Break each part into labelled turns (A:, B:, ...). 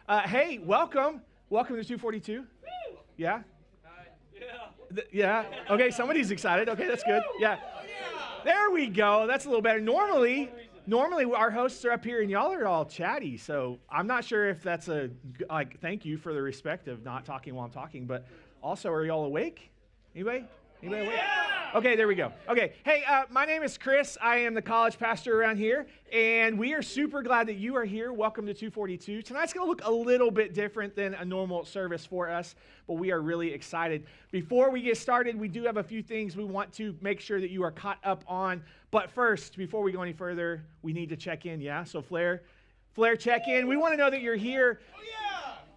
A: Hey, welcome. Welcome to 242. Yeah? Yeah. Okay, somebody's excited. Okay, that's good. Yeah. There we go. That's a little better. Normally our hosts are up here and y'all are all chatty. So I'm not sure if that's thank you for the respect of not talking while I'm talking, but also, are y'all awake? Anybody? Anybody awake? Okay, there we go. Okay, hey, my name is Chris. I am the college pastor around here, and we are super glad that you are here. Welcome to 242. Tonight's going to look a little bit different than a normal service for us, but we are really excited. Before we get started, we do have a few things we want to make sure that you are caught up on. But first, before we go any further, we need to check in, yeah? So Flair, check in. We want to know that you're here.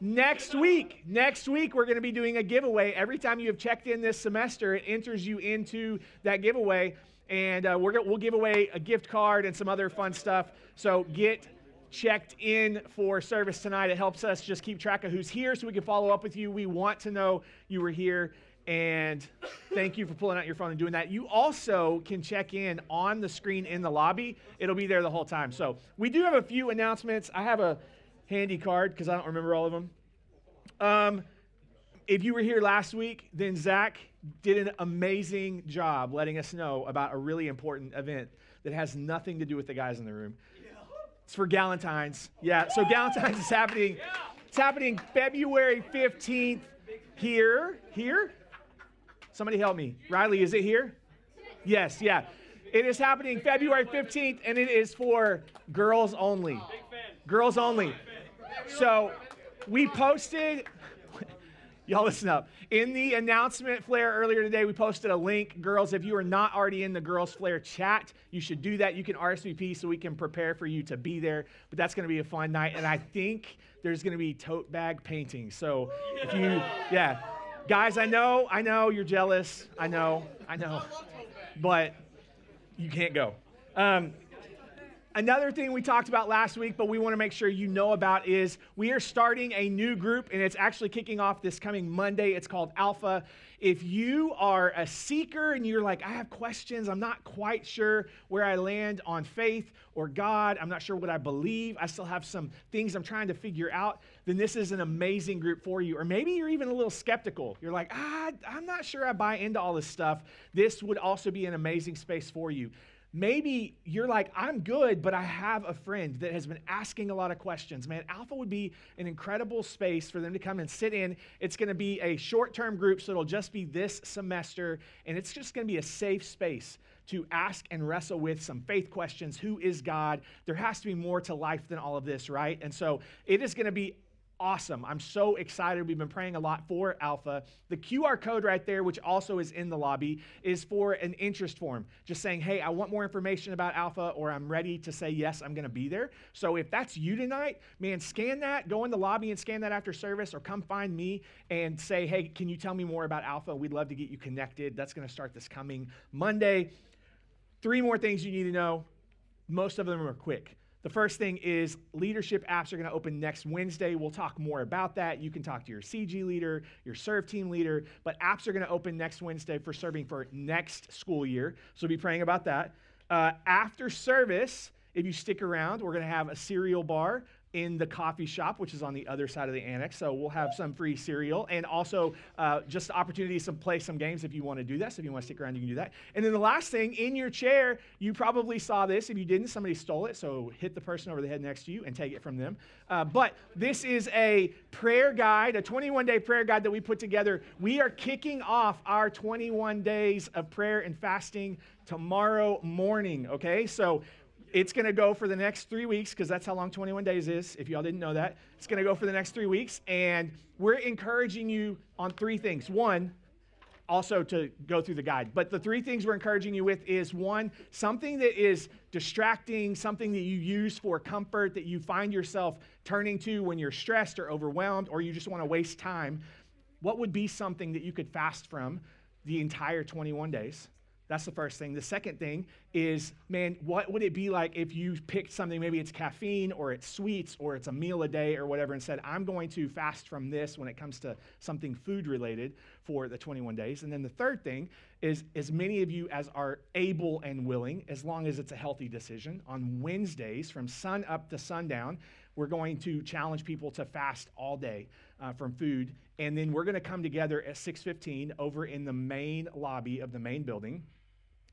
A: Next week, we're going to be doing a giveaway. Every time you have checked in this semester, it enters you into that giveaway, and we'll give away a gift card and some other fun stuff. So get checked in for service tonight. It helps us just keep track of who's here so we can follow up with you. We want to know you were here, and thank you for pulling out your phone and doing that. You also can check in on the screen in the lobby. It'll be there the whole time. So we do have a few announcements. I have a handy card because I don't remember all of them. If you were here last week, then Zach did an amazing job letting us know about a really important event that has nothing to do with the guys in the room. It's for Galentine's. Yeah, so Galentine's is happening. It's happening February 15th here. Somebody help me. Riley, is it here? Yes, yeah. It is happening February 15th, and it is for girls only. Girls only. So we posted, y'all listen up. In the announcement flare earlier today, we posted a link. Girls, if you are not already in the Girls Flare chat, you should do that. You can RSVP so we can prepare for you to be there. But that's going to be a fun night. And I think there's going to be tote bag painting. So if you, guys, I know you're jealous. I know. But you can't go. Another thing we talked about last week, but we want to make sure you know about, is we are starting a new group, and it's actually kicking off this coming Monday. It's called Alpha. If you are a seeker and you're like, I have questions, I'm not quite sure where I land on faith or God, I'm not sure what I believe, I still have some things I'm trying to figure out, then this is an amazing group for you. Or maybe you're even a little skeptical. You're like, I'm not sure I buy into all this stuff. This would also be an amazing space for you. Maybe you're like, I'm good, but I have a friend that has been asking a lot of questions. Man, Alpha would be an incredible space for them to come and sit in. It's going to be a short-term group, so it'll just be this semester, and it's just going to be a safe space to ask and wrestle with some faith questions. Who is God? There has to be more to life than all of this, right? And so it is going to be awesome. I'm so excited. We've been praying a lot for Alpha. The QR code right there, which also is in the lobby, is for an interest form. Just saying, hey, I want more information about Alpha, or I'm ready to say, yes, I'm going to be there. So if that's you tonight, man, scan that, go in the lobby and scan that after service, or come find me and say, hey, can you tell me more about Alpha? We'd love to get you connected. That's going to start this coming Monday. 3 more things you need to know. Most of them are quick. The first thing is leadership apps are going to open next Wednesday. We'll talk more about that. You can talk to your CG leader, your serve team leader, but apps are going to open next Wednesday for serving for next school year. So be praying about that. After service, if you stick around, we're going to have a cereal bar in the coffee shop, which is on the other side of the annex. So we'll have some free cereal, and also just opportunities to play some games if you want to do that. So if you want to stick around, you can do that. And then the last thing, in your chair, you probably saw this. If you didn't, somebody stole it. So hit the person over the head next to you and take it from them. But this is a prayer guide, a 21-day prayer guide that we put together. We are kicking off our 21 days of prayer and fasting tomorrow morning, okay? So it's going to go for the next 3 weeks, because that's how long 21 days is, if y'all didn't know that. It's going to go for the next 3 weeks, and we're encouraging you on 3 things. One, also to go through the guide. But the 3 things we're encouraging you with is, 1, something that is distracting, something that you use for comfort, that you find yourself turning to when you're stressed or overwhelmed, or you just want to waste time. What would be something that you could fast from the entire 21 days? That's the first thing. The second thing is, man, what would it be like if you picked something, maybe it's caffeine or it's sweets or it's a meal a day or whatever, and said, I'm going to fast from this when it comes to something food related for the 21 days. And then the third thing is, as many of you as are able and willing, as long as it's a healthy decision, on Wednesdays from sun up to sundown, we're going to challenge people to fast all day from food. And then we're going to come together at 6:15 over in the main lobby of the main building,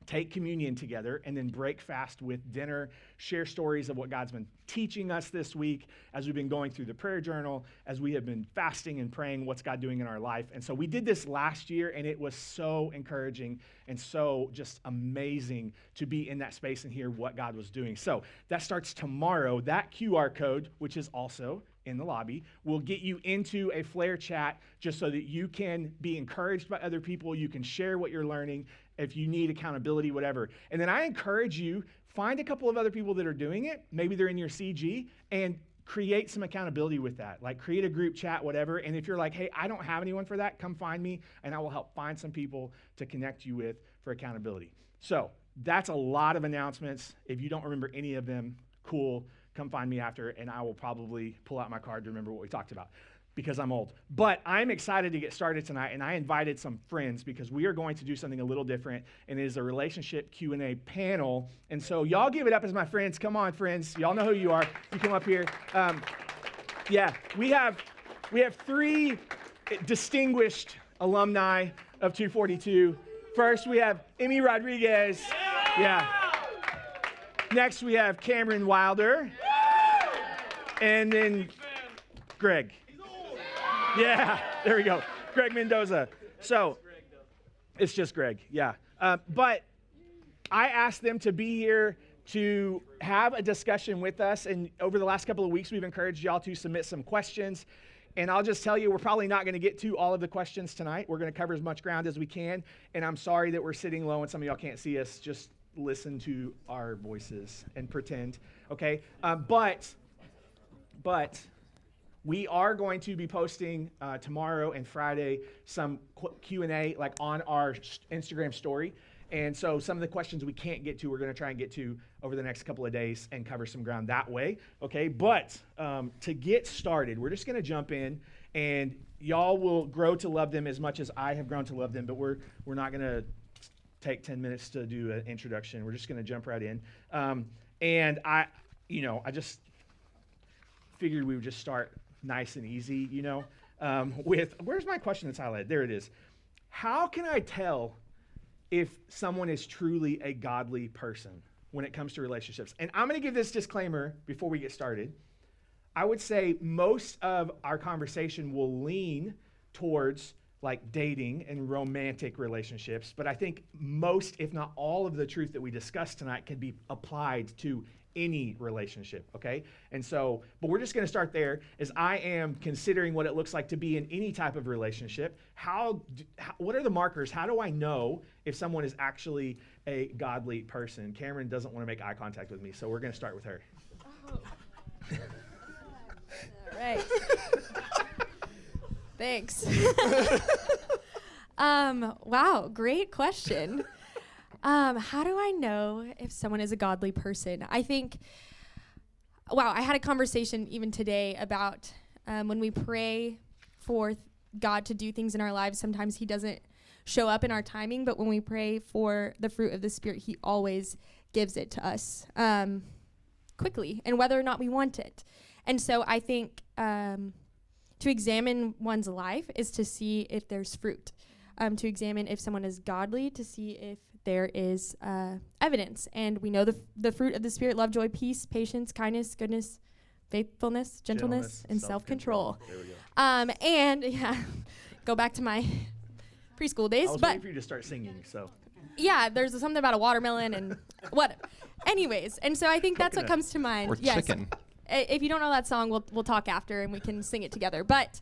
A: take communion together, and then break fast with dinner, share stories of what God's been teaching us this week as we've been going through the prayer journal, as we have been fasting and praying what's God doing in our life. And so we did this last year, and it was so encouraging and so just amazing to be in that space and hear what God was doing. So that starts tomorrow. That QR code, which is also in the lobby, will get you into a Flare chat just so that you can be encouraged by other people. You can share what you're learning if you need accountability, whatever. And then I encourage you, find a couple of other people that are doing it. Maybe they're in your CG, and create some accountability with that. Like create a group chat, whatever. And if you're like, hey, I don't have anyone for that, come find me and I will help find some people to connect you with for accountability. So that's a lot of announcements. If you don't remember any of them, cool. Come find me after, and I will probably pull out my card to remember what we talked about because I'm old. But I'm excited to get started tonight, and I invited some friends because we are going to do something a little different, and it is a relationship Q&A panel. And so y'all give it up as my friends. Come on, friends. Y'all know who you are. You come up here. We have 3 distinguished alumni of 242. First, we have Emmy Rodriguez. Yeah. Next, we have Cameron Wilder. And then Greg. Yeah, there we go. Greg Mendoza. So it's just Greg, yeah. But I asked them to be here to have a discussion with us. And over the last couple of weeks, we've encouraged y'all to submit some questions. And I'll just tell you, we're probably not going to get to all of the questions tonight. We're going to cover as much ground as we can. And I'm sorry that we're sitting low and some of y'all can't see us. Just listen to our voices and pretend, okay? But we are going to be posting tomorrow and Friday some Q&A like on our Instagram story. And so some of the questions we can't get to, we're going to try and get to over the next couple of days and cover some ground that way, okay? But to get started, we're just going to jump in, and y'all will grow to love them as much as I have grown to love them, but we're not going to take 10 minutes to do an introduction. We're just going to jump right in. And I just figured we would just start nice and easy, with, where's my question that's highlighted? There it is. How can I tell if someone is truly a godly person when it comes to relationships? And I'm going to give this disclaimer before we get started. I would say most of our conversation will lean towards like dating and romantic relationships, but I think most, if not all, of the truth that we discussed tonight can be applied to any relationship, okay? And so, but we're just going to start there as I am considering what it looks like to be in any type of relationship. What are the markers? How do I know if someone is actually a godly person? Cameron doesn't want to make eye contact with me, so we're going to start with her.
B: Oh. All right. Thanks. Wow, great question. How do I know if someone is a godly person? I think, I had a conversation even today about when we pray for God to do things in our lives, sometimes he doesn't show up in our timing, but when we pray for the fruit of the Spirit, he always gives it to us quickly, and whether or not we want it. And so I think to examine one's life is to see if there's fruit. To examine if someone is godly, to see if there is evidence. And we know the fruit of the Spirit: love, joy, peace, patience, kindness, goodness, faithfulness, gentleness, and self-control.
A: There we go.
B: And go back to my preschool days.
A: I was waiting for you to start singing, so.
B: Yeah, there's something about a watermelon and what. Anyways, and so I think that's what comes to mind.
C: Or chicken.
B: If you don't know that song, we'll talk after and we can sing it together. But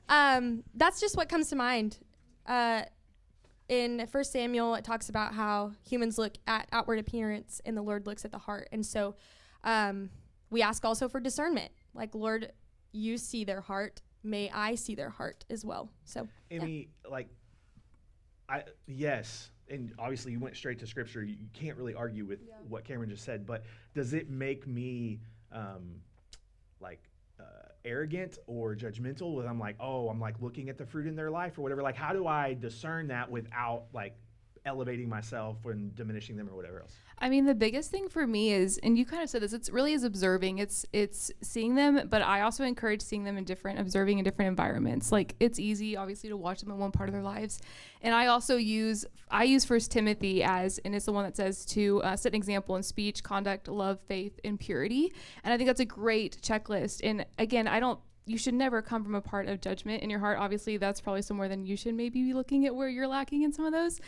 B: that's just what comes to mind. In 1 Samuel, it talks about how humans look at outward appearance and the Lord looks at the heart. And so we ask also for discernment. Like, Lord, you see their heart. May I see their heart as well. So,
A: Amy, yes. And obviously you went straight to scripture. You can't really argue with what Cameron just said, but does it make me arrogant or judgmental when I'm like looking at the fruit in their life or whatever? Like, how do I discern that without elevating myself and diminishing them or whatever else?
C: I mean, the biggest thing for me is, and you kind of said this, it's really is observing. It's seeing them, but I also encourage seeing them observing in different environments. Like, it's easy, obviously, to watch them in one part of their lives. And I also use 1 Timothy and it's the one that says to set an example in speech, conduct, love, faith, and purity. And I think that's a great checklist. And again, you should never come from a part of judgment in your heart. Obviously, that's probably somewhere then you should maybe be looking at where you're lacking in some of those.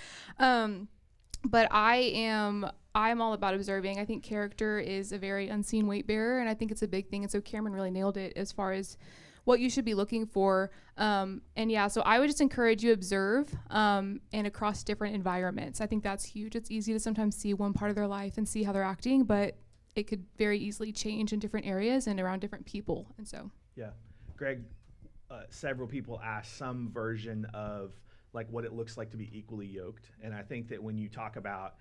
C: But I'm all about observing. I think character is a very unseen weight bearer, and I think it's a big thing. And so Cameron really nailed it as far as what you should be looking for. So I would just encourage you observe and across different environments. I think that's huge. It's easy to sometimes see one part of their life and see how they're acting, but it could very easily change in different areas and around different people. And so.
A: Yeah. Greg, several people ask some version of like what it looks like to be equally yoked. And I think that when you talk about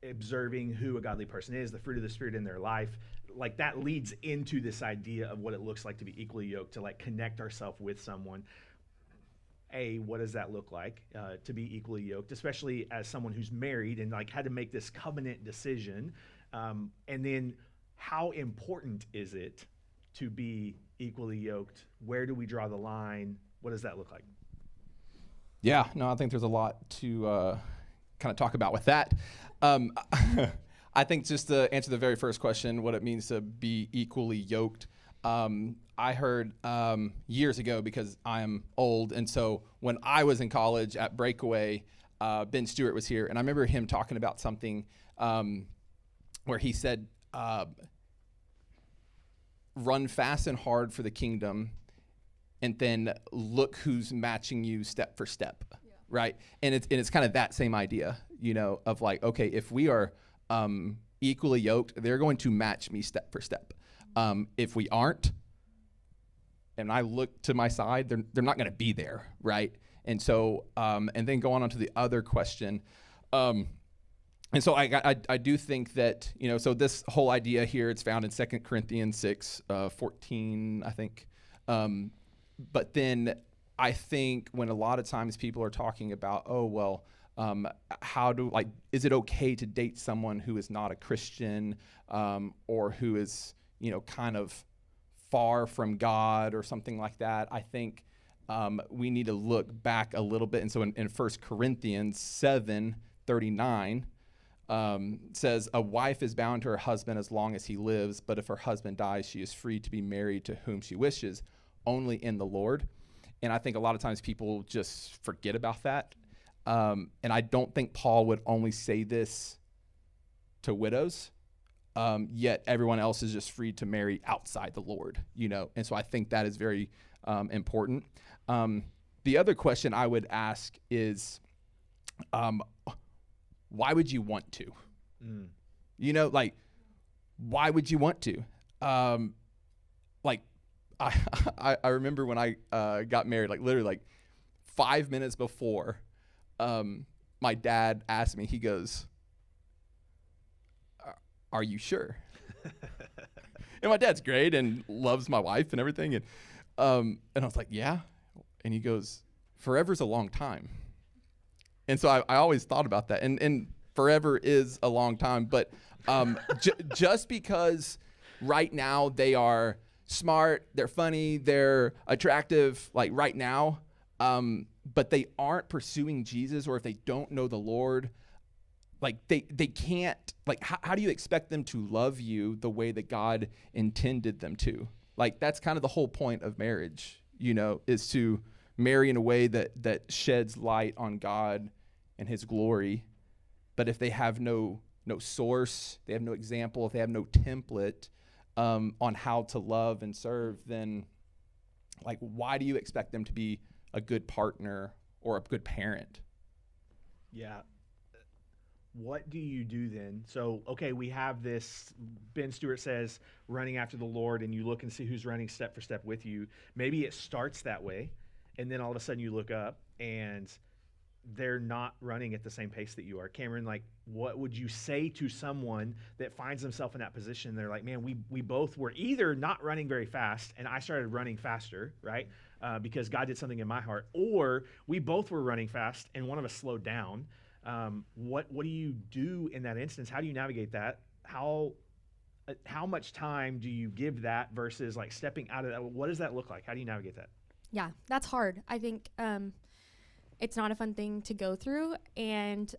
A: observing who a godly person is, the fruit of the Spirit in their life, like that leads into this idea of what it looks like to be equally yoked, to like connect ourselves with someone. What does that look like to be equally yoked, especially as someone who's married and like had to make this covenant decision? And then how important is it to be equally yoked? Where do we draw the line? What does that look like?
D: Yeah, no, I think there's a lot to kind of talk about with that. I think just to answer the very first question, what it means to be equally yoked, I heard years ago, because I'm old, and so when I was in college at Breakaway, Ben Stewart was here, and I remember him talking about something where he said, run fast and hard for the kingdom, and then look who's matching you step for step, right? And it's kind of that same idea, of like, okay, if we are equally yoked, they're going to match me step for step. If we aren't, and I look to my side, they're not going to be there, right? And so, and then going on to the other question. And so I do think that, so this whole idea here, it's found in 2 Corinthians 6, 14, I think. But then I think when a lot of times people are talking about, is it okay to date someone who is not a Christian, or who is, kind of far from God or something like that? I think we need to look back a little bit. And so in 1 Corinthians 7:39, says, a wife is bound to her husband as long as he lives, but if her husband dies, she is free to be married to whom she wishes, only in the Lord. And I think a lot of times people just forget about that. And I don't think Paul would only say this to widows, yet everyone else is just free to marry outside the Lord, And so I think that is very important. The other question I would ask is, why would you want to? Why would you want to? I remember when I got married, literally 5 minutes before, my dad asked me, he goes, are you sure? And my dad's great and loves my wife and everything. And I was like, yeah. And he goes, forever's a long time. And so I always thought about that. And forever is a long time. But just because right now they are smart, they're funny, they're attractive, right now, but they aren't pursuing Jesus, or if they don't know the Lord, they can't, how do you expect them to love you the way that God intended them to? That's kind of the whole point of marriage, is to marry in a way that sheds light on God and his glory. But if they have no source, they have no example, if they have no template on how to love and serve, then why do you expect them to be a good partner or a good parent?
A: Yeah. What do you do then? So, okay, we have this, Ben Stewart says, running after the Lord, and you look and see who's running step for step with you. Maybe it starts that way, and then all of a sudden you look up and they're not running at the same pace that you are. Cameron, what would you say to someone that finds themselves in that position? They're like, man, we both were either not running very fast, and I started running faster, right? Because God did something in my heart, or we both were running fast and one of us slowed down. What do you do in that instance? How do you navigate that? How much time do you give that versus like stepping out of that? What does that look like? How do you navigate that?
B: Yeah, that's hard. I think it's not a fun thing to go through, and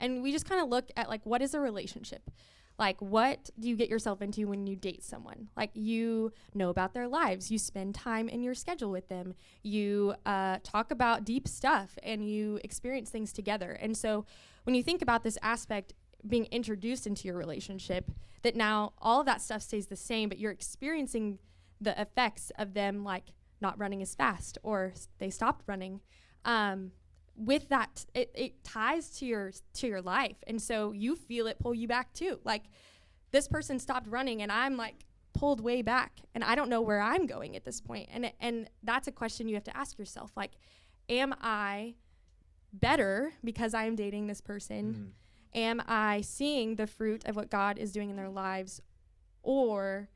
B: we just kind of look at like, what is a relationship? Like, what do you get yourself into when you date someone? Like, you know about their lives. You spend time in your schedule with them. You talk about deep stuff, and you experience things together. And so when you think about this aspect being introduced into your relationship, that now all of that stuff stays the same, but you're experiencing the effects of them, like not running as fast, or they stopped running. With that, it ties to your life, and so you feel it pull you back too. Like, this person stopped running, and I'm like pulled way back, and I don't know where I'm going at this point. And that's a question you have to ask yourself. Like, am I better because I am dating this person? Am I seeing the fruit of what God is doing in their lives, or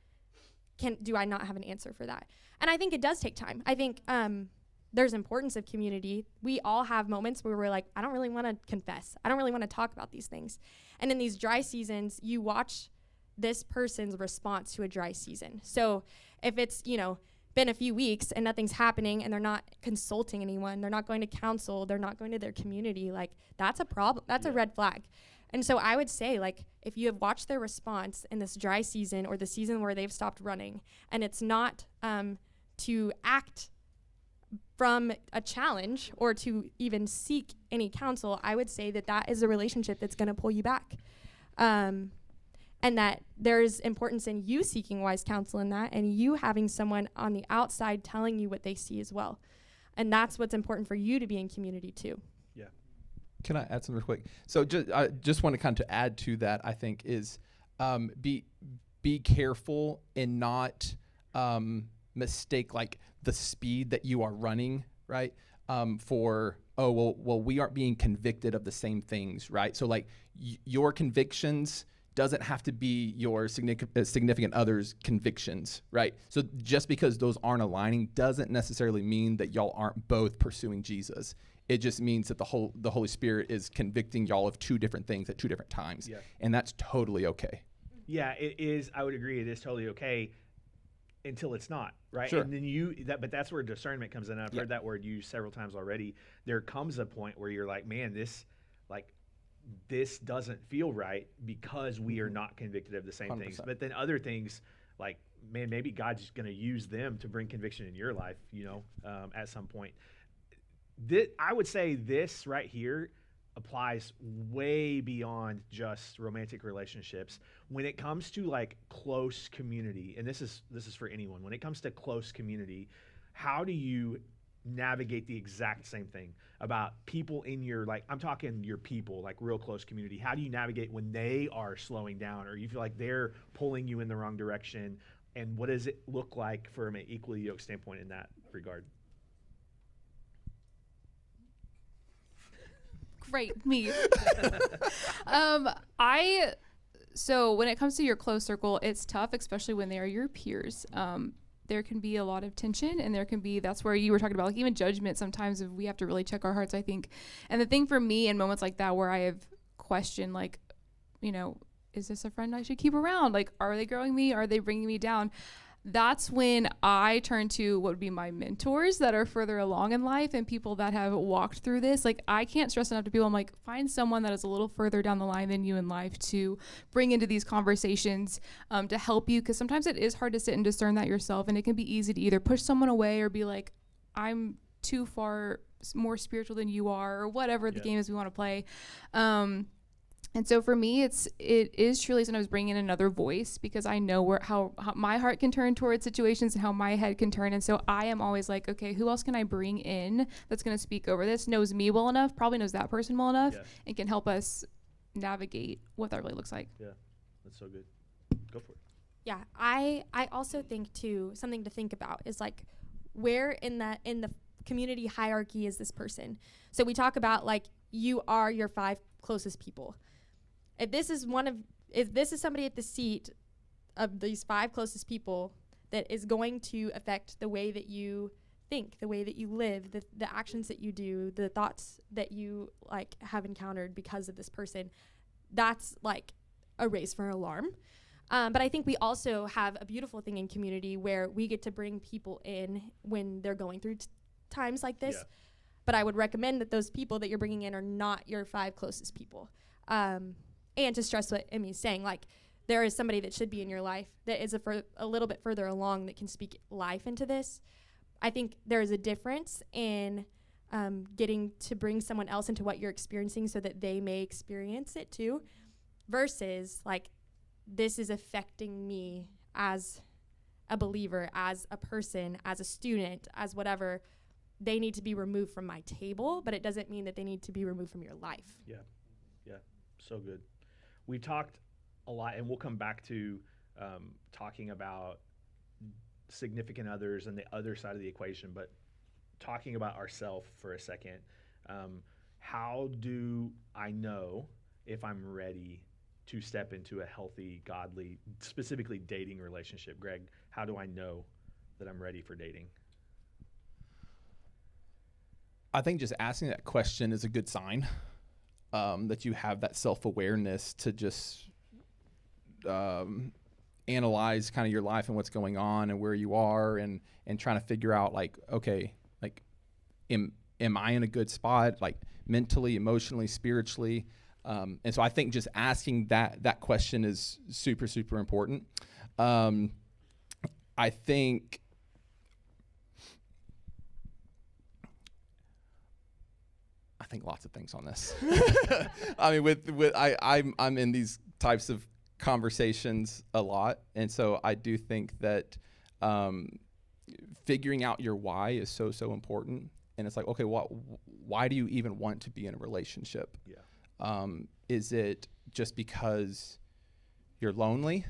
B: do I not have an answer for that? And I think it does take time. I think there's importance of community. We all have moments where we're like, I don't really want to confess. I don't really want to talk about these things. And in these dry seasons, you watch this person's response to a dry season. So if it's, been a few weeks and nothing's happening, and they're not consulting anyone, they're not going to counsel, they're not going to their community, like, that's a problem. That's a red flag. And so I would say, like, if you have watched their response in this dry season, or the season where they've stopped running, and it's not to act from a challenge or to even seek any counsel, I would say that is a relationship that's going to pull you back. And that there's importance in you seeking wise counsel in that, and you having someone on the outside telling you what they see as well. And that's what's important for you to be in community too.
A: Yeah.
D: Can I add something real quick? So I just want to kind of add to that, I think, is be careful and not mistake like the speed that you are running, right? We aren't being convicted of the same things, right? So like your convictions doesn't have to be your significant other's convictions, right? So just because those aren't aligning doesn't necessarily mean that y'all aren't both pursuing Jesus. It just means that the Holy Spirit is convicting y'all of two different things at two different times, and that's totally okay.
A: Yeah, it is. I would agree. It is totally okay until it's not, right?
D: Sure.
A: And then but that's where discernment comes in. I've heard that word used several times already. There comes a point where you're like, man, this doesn't feel right because we are not convicted of the same
D: 100%.
A: things. But then other things, like, man, maybe God's going to use them to bring conviction in your life, at some point. I would say this right here applies way beyond just romantic relationships. When it comes to like close community, and this is for anyone, when it comes to close community, how do you navigate the exact same thing about people in your, like, I'm talking your people, like real close community? How do you navigate when they are slowing down, or you feel like they're pulling you in the wrong direction? And what does it look like from an equally yoked standpoint in that regard?
C: Great, me. So when it comes to your close circle, it's tough, especially when they are your peers. There can be a lot of tension, and that's where you were talking about, like, even judgment. Sometimes if we have to really check our hearts, I think. And the thing for me in moments like that, where I have questioned, like, is this a friend I should keep around? Like, are they growing me? Are they bringing me down? That's when I turn to what would be my mentors that are further along in life and people that have walked through this. Like, I can't stress enough to people, I'm like, find someone that is a little further down the line than you in life to bring into these conversations, to help you. Because sometimes it is hard to sit and discern that yourself, and it can be easy to either push someone away or be like, I'm too far more spiritual than you are, or whatever the game is we want to play. And so for me, it is truly sometimes bringing in another voice, because I know how my heart can turn towards situations and how my head can turn. And so I am always like, okay, who else can I bring in that's going to speak over this, knows me well enough, probably knows that person well enough, and can help us navigate what that really looks like.
A: Yeah, that's so good. Go for it.
B: Yeah, I also think too, something to think about is like, where in the community hierarchy is this person? So we talk about, like, you are your 5 closest people. If this is somebody at the seat of these 5 closest people that is going to affect the way that you think, the way that you live, the actions that you do, the thoughts that you like have encountered because of this person, that's like a raise for alarm. But I think we also have a beautiful thing in community where we get to bring people in when they're going through times like this.
E: Yeah.
B: But I would recommend that those people that you're bringing in are not your 5 closest people. And to stress what Emmy's saying, like, there is somebody that should be in your life that is a little bit further along that can speak life into this. I think there is a difference in getting to bring someone else into what you're experiencing so that they may experience it too, versus like, this is affecting me as a believer, as a person, as a student, as whatever. They need to be removed from my table, but it doesn't mean that they need to be removed from your life.
E: Yeah, so good. We talked a lot, and we'll come back to talking about significant others and the other side of the equation, but talking about ourselves for a second. How do I know if I'm ready to step into a healthy, godly, specifically dating relationship? Greg, how do I know that I'm ready for dating?
D: I think just asking that question is a good sign that you have that self-awareness to just analyze kind of your life and what's going on and where you are, and trying to figure out like, okay, like, am I in a good spot, like mentally, emotionally, spiritually? And so I think just asking that question is super, super important. I think lots of things on this. I mean, I'm in these types of conversations a lot, and so I do think that figuring out your why is so important. And it's like, okay, why do you even want to be in a relationship?
E: Yeah.
D: Is it just because you're lonely,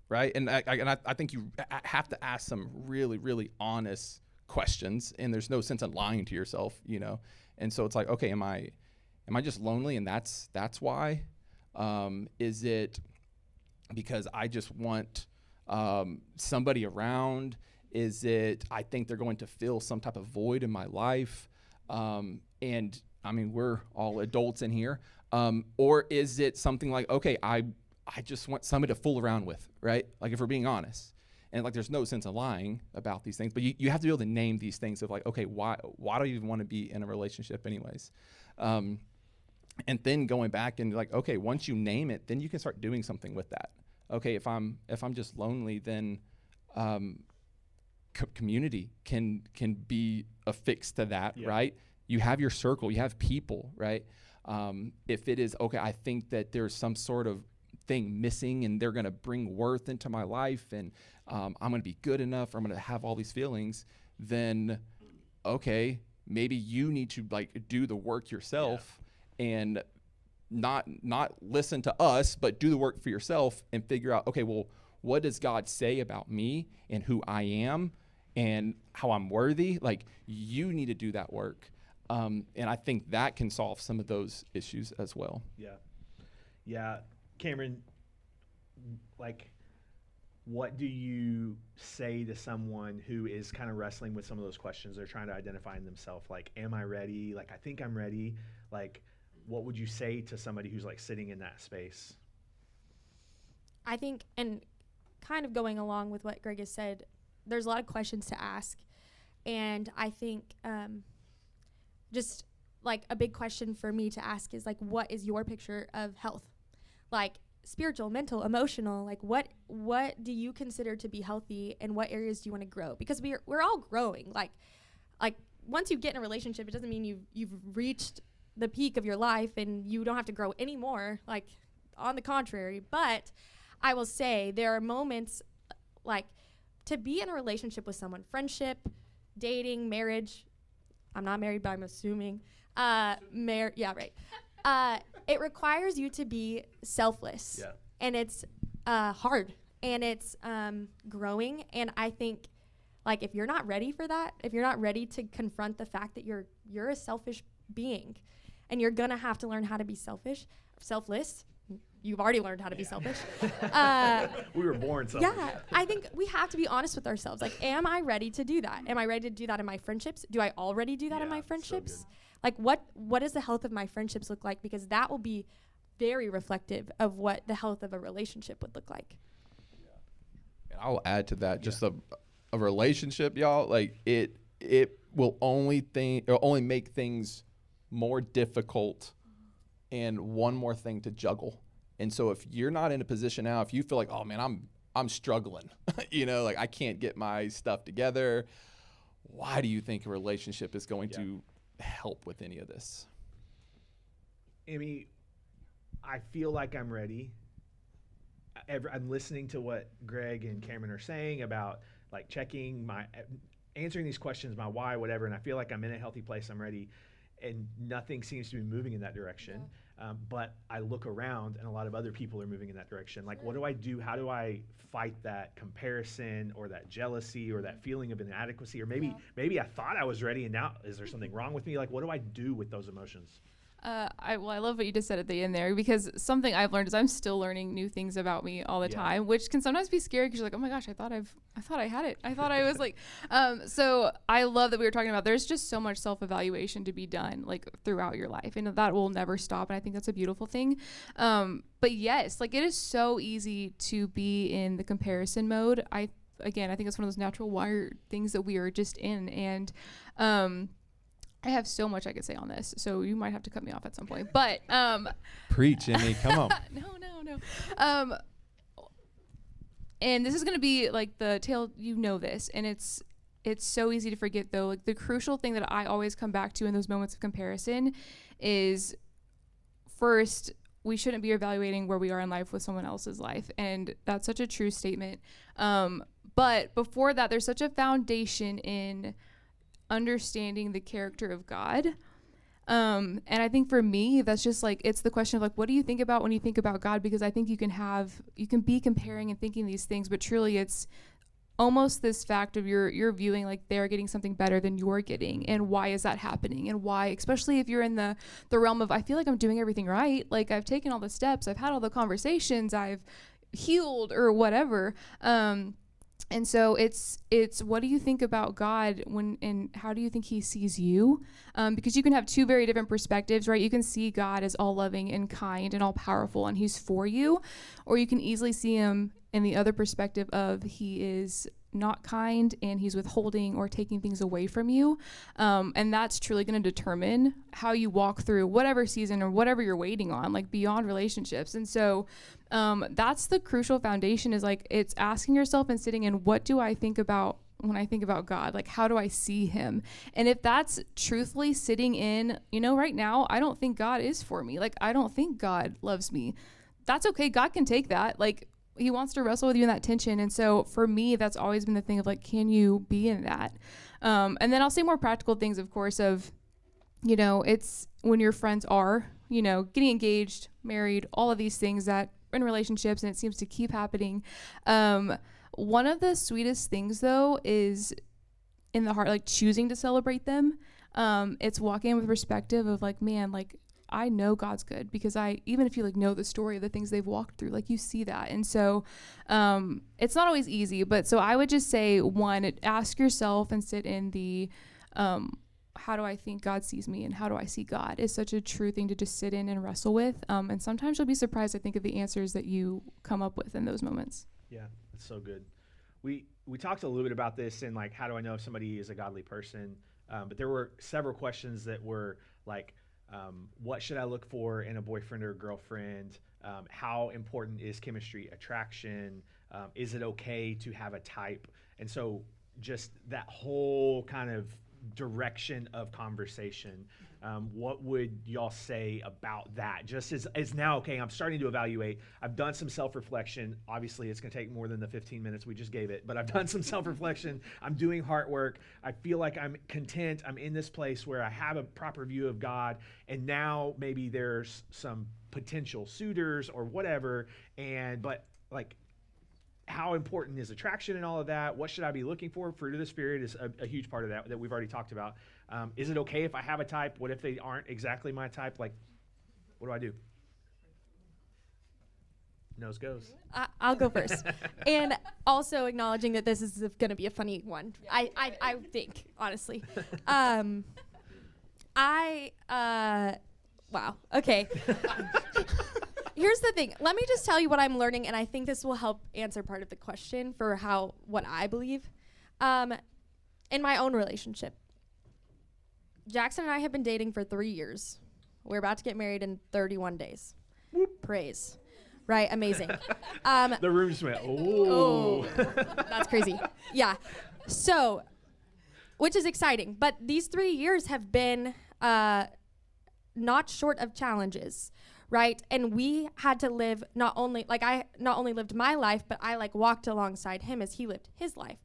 D: right? And I think you have to ask some really, really honest questions, and there's no sense in lying to yourself, you know. And so it's like, okay, am I just lonely, and that's why? Is it because I just want somebody around? Is it I think they're going to fill some type of void in my life? And I mean, we're all adults in here. Or is it something like, okay, I just want somebody to fool around with, right? Like, if we're being honest. And like, there's no sense in lying about these things, but you have to be able to name these things of like, okay, why do you even want to be in a relationship anyways? And then going back and like, okay, once you name it, then you can start doing something with that. Okay, if I'm just lonely, then community can be affixed to that,
E: Yeah.
D: right? You have your circle, you have people, right? If it is, okay, I think that there's some sort of thing missing and they're going to bring worth into my life, and I'm going to be good enough, or I'm going to have all these feelings, then okay, maybe you need to like do the work yourself. And not listen to us, but do the work for yourself and figure out, okay, well, what does God say about me and who I am and how I'm worthy? Like, you need to do that work. And I think that can solve some of those issues as well.
E: Yeah. Cameron, like, what do you say to someone who is kind of wrestling with some of those questions? They're trying to identify in themselves, like, am I ready? Like, I think I'm ready. Like, what would you say to somebody who's like sitting in that space?
B: I think, and kind of going along with what Greg has said, there's a lot of questions to ask. And I think just like a big question for me to ask is like, what is your picture of health? Like, spiritual, mental, emotional, like what do you consider to be healthy, and what areas do you want to grow? Because we're all growing. Like once you get in a relationship, it doesn't mean you've reached the peak of your life and you don't have to grow anymore. Like, on the contrary. But I will say there are moments like to be in a relationship with someone, friendship, dating, marriage. I'm not married, but I'm assuming. Yeah, right. It requires you to be selfless.
E: Yeah.
B: And it's hard, and it's growing. And I think, like, if you're not ready for that, if you're not ready to confront the fact that you're a selfish being, and you're gonna have to learn how to be selfless, you've already learned how to be selfish.
E: We were born selfish.
B: Yeah, I think we have to be honest with ourselves. Like, am I ready to do that? Am I ready to do that in my friendships? Do I already do that in my
E: Yeah, so
B: friendships?
E: good.
B: Like, what does the health of my friendships look like? Because that will be very reflective of what the health of a relationship would look like.
D: And I'll add to that, just a relationship, y'all. Like it will only make things more difficult and one more thing to juggle. And so if you're not in a position now, if you feel like, oh man, I'm struggling, like I can't get my stuff together, why do you think a relationship is going to help with any of this?
E: Emmy, I feel like I'm ready. I'm listening to what Greg and Cameron are saying about like answering these questions, my why, whatever, and I feel like I'm in a healthy place. I'm ready, and nothing seems to be moving in that direction. But I look around, and a lot of other people are moving in that direction. Like, what do I do? How do I fight that comparison or that jealousy or that feeling of inadequacy? Or maybe I thought I was ready, and now is there something wrong with me? Like, what do I do with those emotions?
C: I love what you just said at the end there, because something I've learned is I'm still learning new things about me all the time, which can sometimes be scary because you're like, oh my gosh, I thought I had it. I thought I was like, so I love that we were talking about, there's just so much self-evaluation to be done like throughout your life, and that will never stop. And I think that's a beautiful thing. But yes, like it is so easy to be in the comparison mode. I think it's one of those natural wired things that we are just in. And, I have so much I could say on this, so you might have to cut me off at some point. But
D: Preach, Jimmy, come on.
C: No. And this is gonna be like the tail. This, and it's so easy to forget though. Like the crucial thing that I always come back to in those moments of comparison is, first, we shouldn't be evaluating where we are in life with someone else's life, and that's such a true statement. But before that, there's such a foundation in understanding the character of God. And I think for me, that's just like, it's the question of like, what do you think about when you think about God? Because I think you can be comparing and thinking these things, but truly it's almost this fact of you're viewing like they're getting something better than you're getting. And why is that happening? And why, especially if you're in the realm of, I feel like I'm doing everything right. Like I've taken all the steps, I've had all the conversations, I've healed or whatever. And so it's what do you think about God and how do you think he sees you? Because you can have two very different perspectives, right? You can see God as all loving and kind and all powerful and he's for you, or you can easily see him in the other perspective of he is not kind and he's withholding or taking things away from you. And that's truly going to determine how you walk through whatever season or whatever you're waiting on, like beyond relationships. And so that's the crucial foundation, is like it's asking yourself and sitting in, what do I think about when I think about God? Like, how do I see him? And if that's truthfully sitting in, right now, I don't think God is for me. Like, I don't think God loves me. That's okay. God can take that. Like, he wants to wrestle with you in that tension. And so for me, that's always been the thing of like, can you be in that? And then I'll say more practical things, of course, of, it's when your friends are, getting engaged, married, all of these things that are in relationships, and it seems to keep happening. One of the sweetest things though is in the heart, like choosing to celebrate them. It's walking in with perspective of like, man, like, I know God's good because even if you like know the story of the things they've walked through, like you see that. And so it's not always easy, but so I would just say, one, ask yourself and sit in the how do I think God sees me and how do I see God is such a true thing to just sit in and wrestle with. And sometimes you'll be surprised, I think, of the answers that you come up with in those moments.
E: Yeah, that's so good. We talked a little bit about this in like, how do I know if somebody is a godly person? But there were several questions that were like, what should I look for in a boyfriend or girlfriend? How important is chemistry, attraction? Is it okay to have a type? And so just that whole kind of direction of conversation, what would y'all say about that? Just as now, okay, I'm starting to evaluate. I've done some self-reflection. Obviously, it's going to take more than the 15 minutes we just gave it, but I've done some self-reflection. I'm doing heart work. I feel like I'm content. I'm in this place where I have a proper view of God, and now maybe there's some potential suitors or whatever, but like, how important is attraction and all of that? What should I be looking for? Fruit of the Spirit is a huge part of that we've already talked about. Is it okay if I have a type? What if they aren't exactly my type? Like, what do I do? Nose goes.
B: I'll go first. And also acknowledging that this is going to be a funny one. I think, honestly. Wow. Okay. Here's the thing. Let me just tell you what I'm learning, and I think this will help answer part of the question for what I believe. In my own relationship, Jackson and I have been dating for 3 years. We're about to get married in 31 days. Whoop. Praise. Right? Amazing.
E: The room just went, oh.
B: That's crazy. Yeah. So, which is exciting. But these 3 years have been not short of challenges, right? And we had to live I not only lived my life, but I walked alongside him as he lived his life.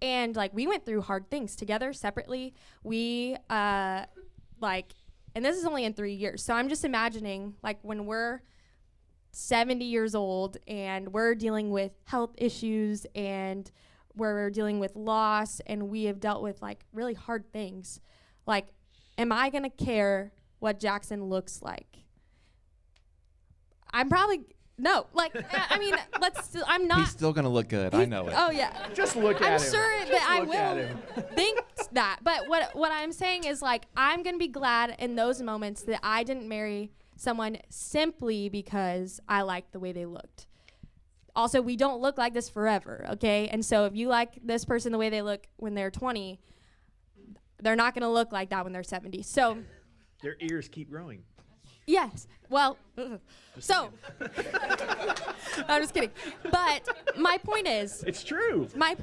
B: And we went through hard things together, separately. We and this is only in 3 years. So I'm just imagining when we're 70 years old and we're dealing with health issues and we're dealing with loss and we have dealt with really hard things. Am I going to care what Jackson looks like? I'm probably no. I mean, I'm not.
D: He's still gonna look good. I know it.
B: Oh yeah.
E: Just look at
B: I'm
E: him.
B: sure
E: Just
B: that I
E: look at
B: will
E: him.
B: think that. But what I'm saying is I'm gonna be glad in those moments that I didn't marry someone simply because I liked the way they looked. Also, we don't look like this forever, okay? And so if you like this person the way they look when they're 20, they're not gonna look like that when they're 70. So
E: Their ears keep growing.
B: yes. Well, so I'm just kidding. But my point is,
E: It's true.
B: my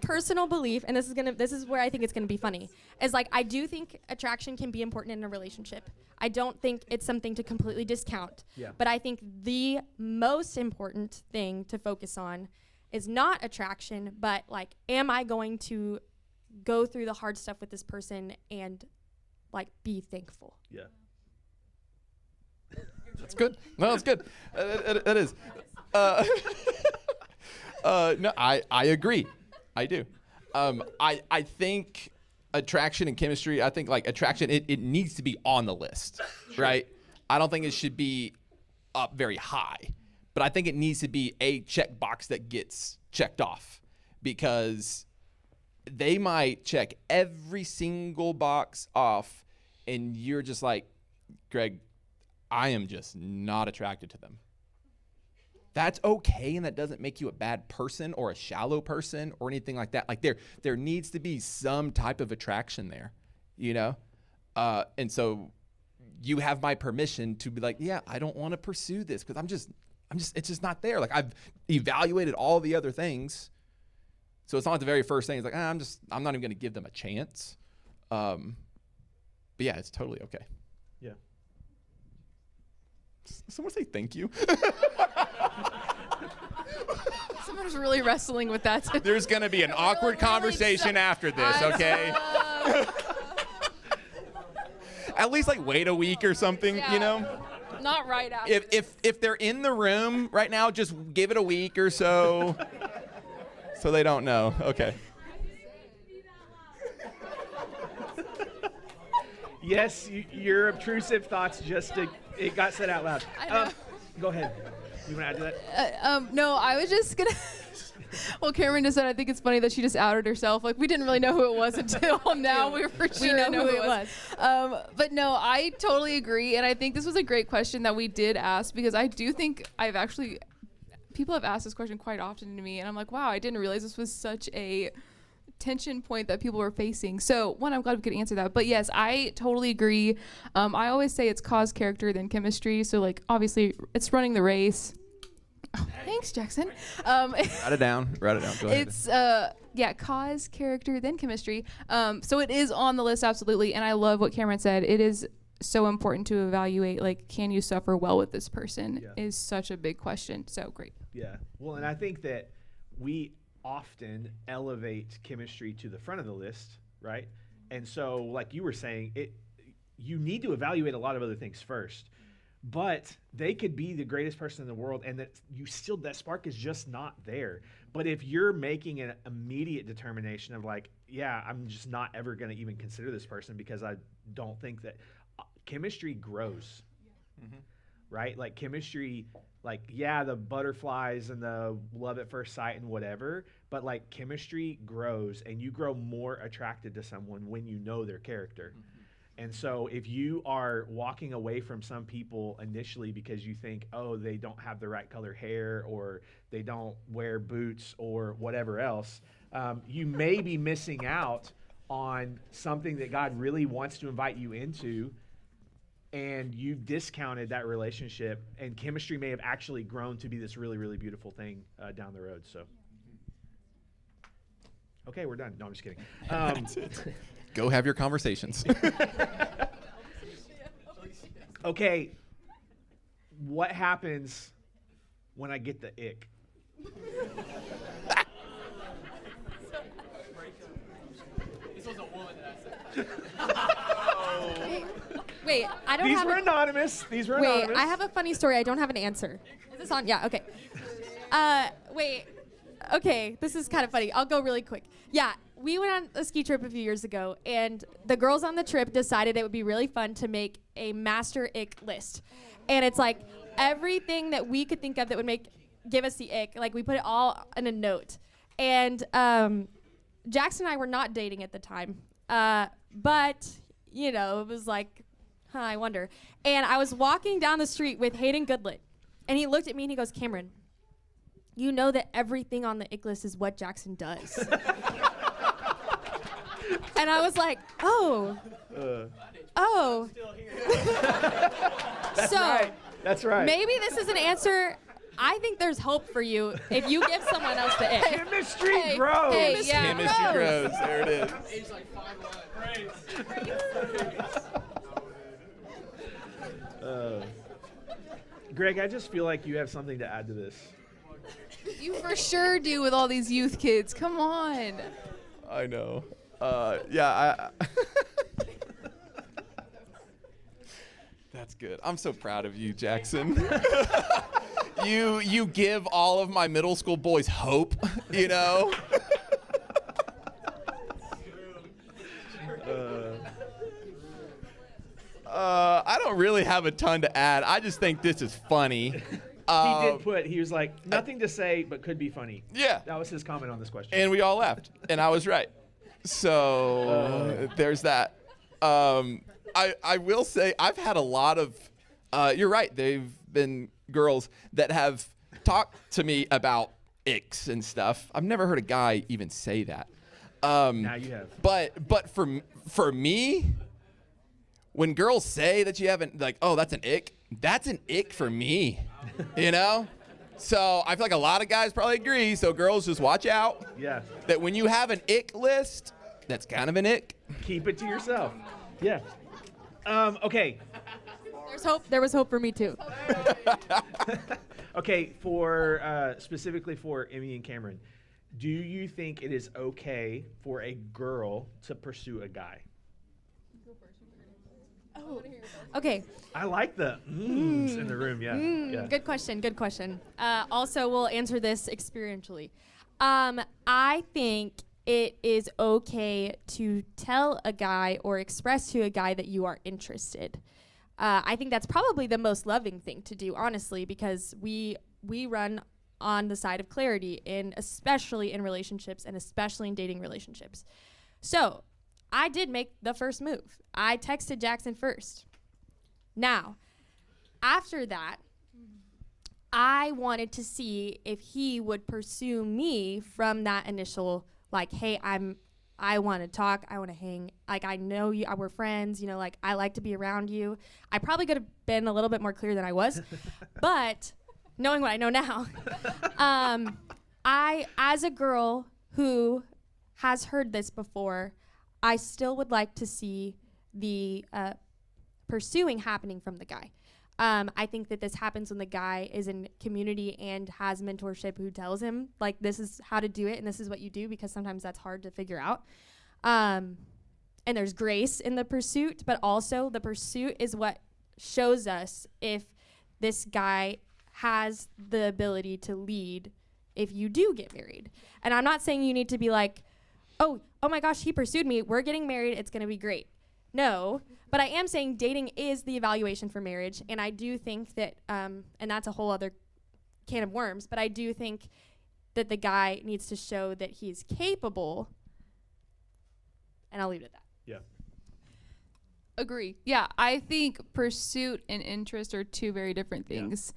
B: personal belief, and this is where I think it's gonna be funny, is I do think attraction can be important in a relationship. I don't think it's something to completely discount.
E: Yeah.
B: But I think the most important thing to focus on is not attraction, but am I going to go through the hard stuff with this person and be thankful?
E: Yeah.
D: That's good. No, it's good. It is. No, I agree. I do. I think attraction and chemistry, I think attraction, it needs to be on the list, right? I don't think it should be up very high, but I think it needs to be a check box that gets checked off, because they might check every single box off and you're just Greg, I am just not attracted to them. That's okay, and that doesn't make you a bad person or a shallow person or anything like that. There needs to be some type of attraction there, and so you have my permission to be yeah, I don't want to pursue this because it's just not there. I've evaluated all the other things, so it's not the very first thing. It's I'm not even going to give them a chance. But yeah, it's totally okay.
E: Yeah.
D: Someone say thank you.
C: Someone was really wrestling with that.
D: There's going to be an awkward conversation after this, okay? At least wait a week or something,
C: Yeah. Not right after.
D: If they're in the room right now, just give it a week or so they don't know. Okay.
E: Yes, your obtrusive thoughts it got said out loud.
C: I know.
E: Go ahead. You want to add to that?
C: No, I was just gonna. Well, Cameron just said I think it's funny that she just outed herself. We didn't really know who it was until now. We for sure
B: know who it was.
C: But no, I totally agree, and I think this was a great question that we did ask, because I do think people have asked this question quite often to me, and I'm wow, I didn't realize this was such a tension point that people were facing. So one, I'm glad we could answer that. But yes, I totally agree. I always say it's cause, character, then chemistry. So obviously it's running the race. Oh, thanks, Jackson.
D: Write it down. Go ahead.
C: It's cause, character, then chemistry. So it is on the list, absolutely. And I love what Cameron said. It is so important to evaluate, can you suffer well with this person?
E: Yeah.
C: Is such a big question. So great.
E: Yeah. Well, and I think that we often elevate chemistry to the front of the list, right? And so, like you were saying, you need to evaluate a lot of other things first. But they could be the greatest person in the world, and that spark is just not there. But if you're making an immediate determination of yeah, I'm just not ever going to even consider this person because I don't think that chemistry grows. right? Like chemistry, like, yeah, the butterflies and the love at first sight and whatever, but like chemistry grows and you grow more attracted to someone when you know their character. And so if you are walking away from some people initially because you think, oh, they don't have the right color hair or they don't wear boots or whatever else, you may be missing out on something that God really wants to invite you into, and you've discounted that relationship, and chemistry may have actually grown to be this really, really beautiful thing down the road. So, okay, we're done. No, I'm just kidding.
D: Go have your conversations.
E: Okay, what happens when I get the ick?
B: Wait, I don't
E: These
B: have
E: were
B: a,
E: anonymous. These were
B: wait,
E: anonymous.
B: I have a funny story. I don't have an answer. Is this on? Yeah, okay. Wait. Okay, this is kind of funny. I'll go really quick. Yeah, we went on a ski trip a few years ago, and the girls on the trip decided it would be really fun to make a master ick list. And it's like everything that we could think of that would give us the ick, like we put it all in a note. And Jackson and I were not dating at the time, but you know, it was like, I wonder. And I was walking down the street with Hayden Goodlet, and he looked at me and he goes, Cameron, you know that everything on the ick list is what Jackson does. And I was like, oh.
E: That's
B: so
E: right. That's right.
B: maybe this is an answer. I think there's hope for you if you give someone else the ick.
E: Chemistry grows.
B: Hey, yeah.
D: Chemistry
B: grows.
D: grows. There it is.
F: Age like 5'1".
E: Greg, I just feel like you have something to add to this.
C: You for sure do with all these youth kids. Come on.
D: I know. Yeah, That's good. I'm so proud of you, Jackson. You give all of my middle school boys hope, you know? I don't really have a ton to add. I just think this is funny.
E: He was like, nothing to say, but could be funny.
D: Yeah.
E: That was his comment on this question.
D: And we all laughed, and I was right. So there's that. I will say I've had a lot of, you're right, they've been girls that have talked to me about icks and stuff. I've never heard a guy even say that.
E: Now you have.
D: But for me, when girls say that you haven't, like, oh, that's an ick for me, you know? So I feel like a lot of guys probably agree. So girls, just watch out.
E: Yeah.
D: That when you have an ick list, that's kind of an ick.
E: Keep it to yourself. Yeah. Okay.
B: There's hope. There was hope for me too.
E: Okay. For specifically for Emmy and Cameron, do you think it is okay for a girl to pursue a guy?
B: Oh. Okay.
E: I like the in the room. Yeah. Yeah.
B: Good question. Good question. Also, we'll answer this experientially. I think it is okay to tell a guy or express to a guy that you are interested. I think that's probably the most loving thing to do, honestly, because we run on the side of clarity, especially in relationships and especially in dating relationships. So I did make the first move. I texted Jackson first. Now, after that, I wanted to see if he would pursue me from that initial, like, hey, I want to talk, I want to hang, like, I know you, we're friends, you know, like, I like to be around you. I probably could have been a little bit more clear than I was, but knowing what I know now, I, as a girl who has heard this before, I still would like to see the pursuing happening from the guy. I think that this happens when the guy is in community and has mentorship who tells him, like, this is how to do it and this is what you do, because sometimes that's hard to figure out. And there's grace in the pursuit, but also the pursuit is what shows us if this guy has the ability to lead if you do get married. And I'm not saying you need to be like, oh my gosh, he pursued me, we're getting married, it's going to be great. no. But I am saying dating is the evaluation for marriage. And I do think that, and that's a whole other can of worms, but I do think that the guy needs to show that he's capable. And I'll leave it at that.
E: Yeah.
C: Agree. Yeah, I think pursuit and interest are two very different things.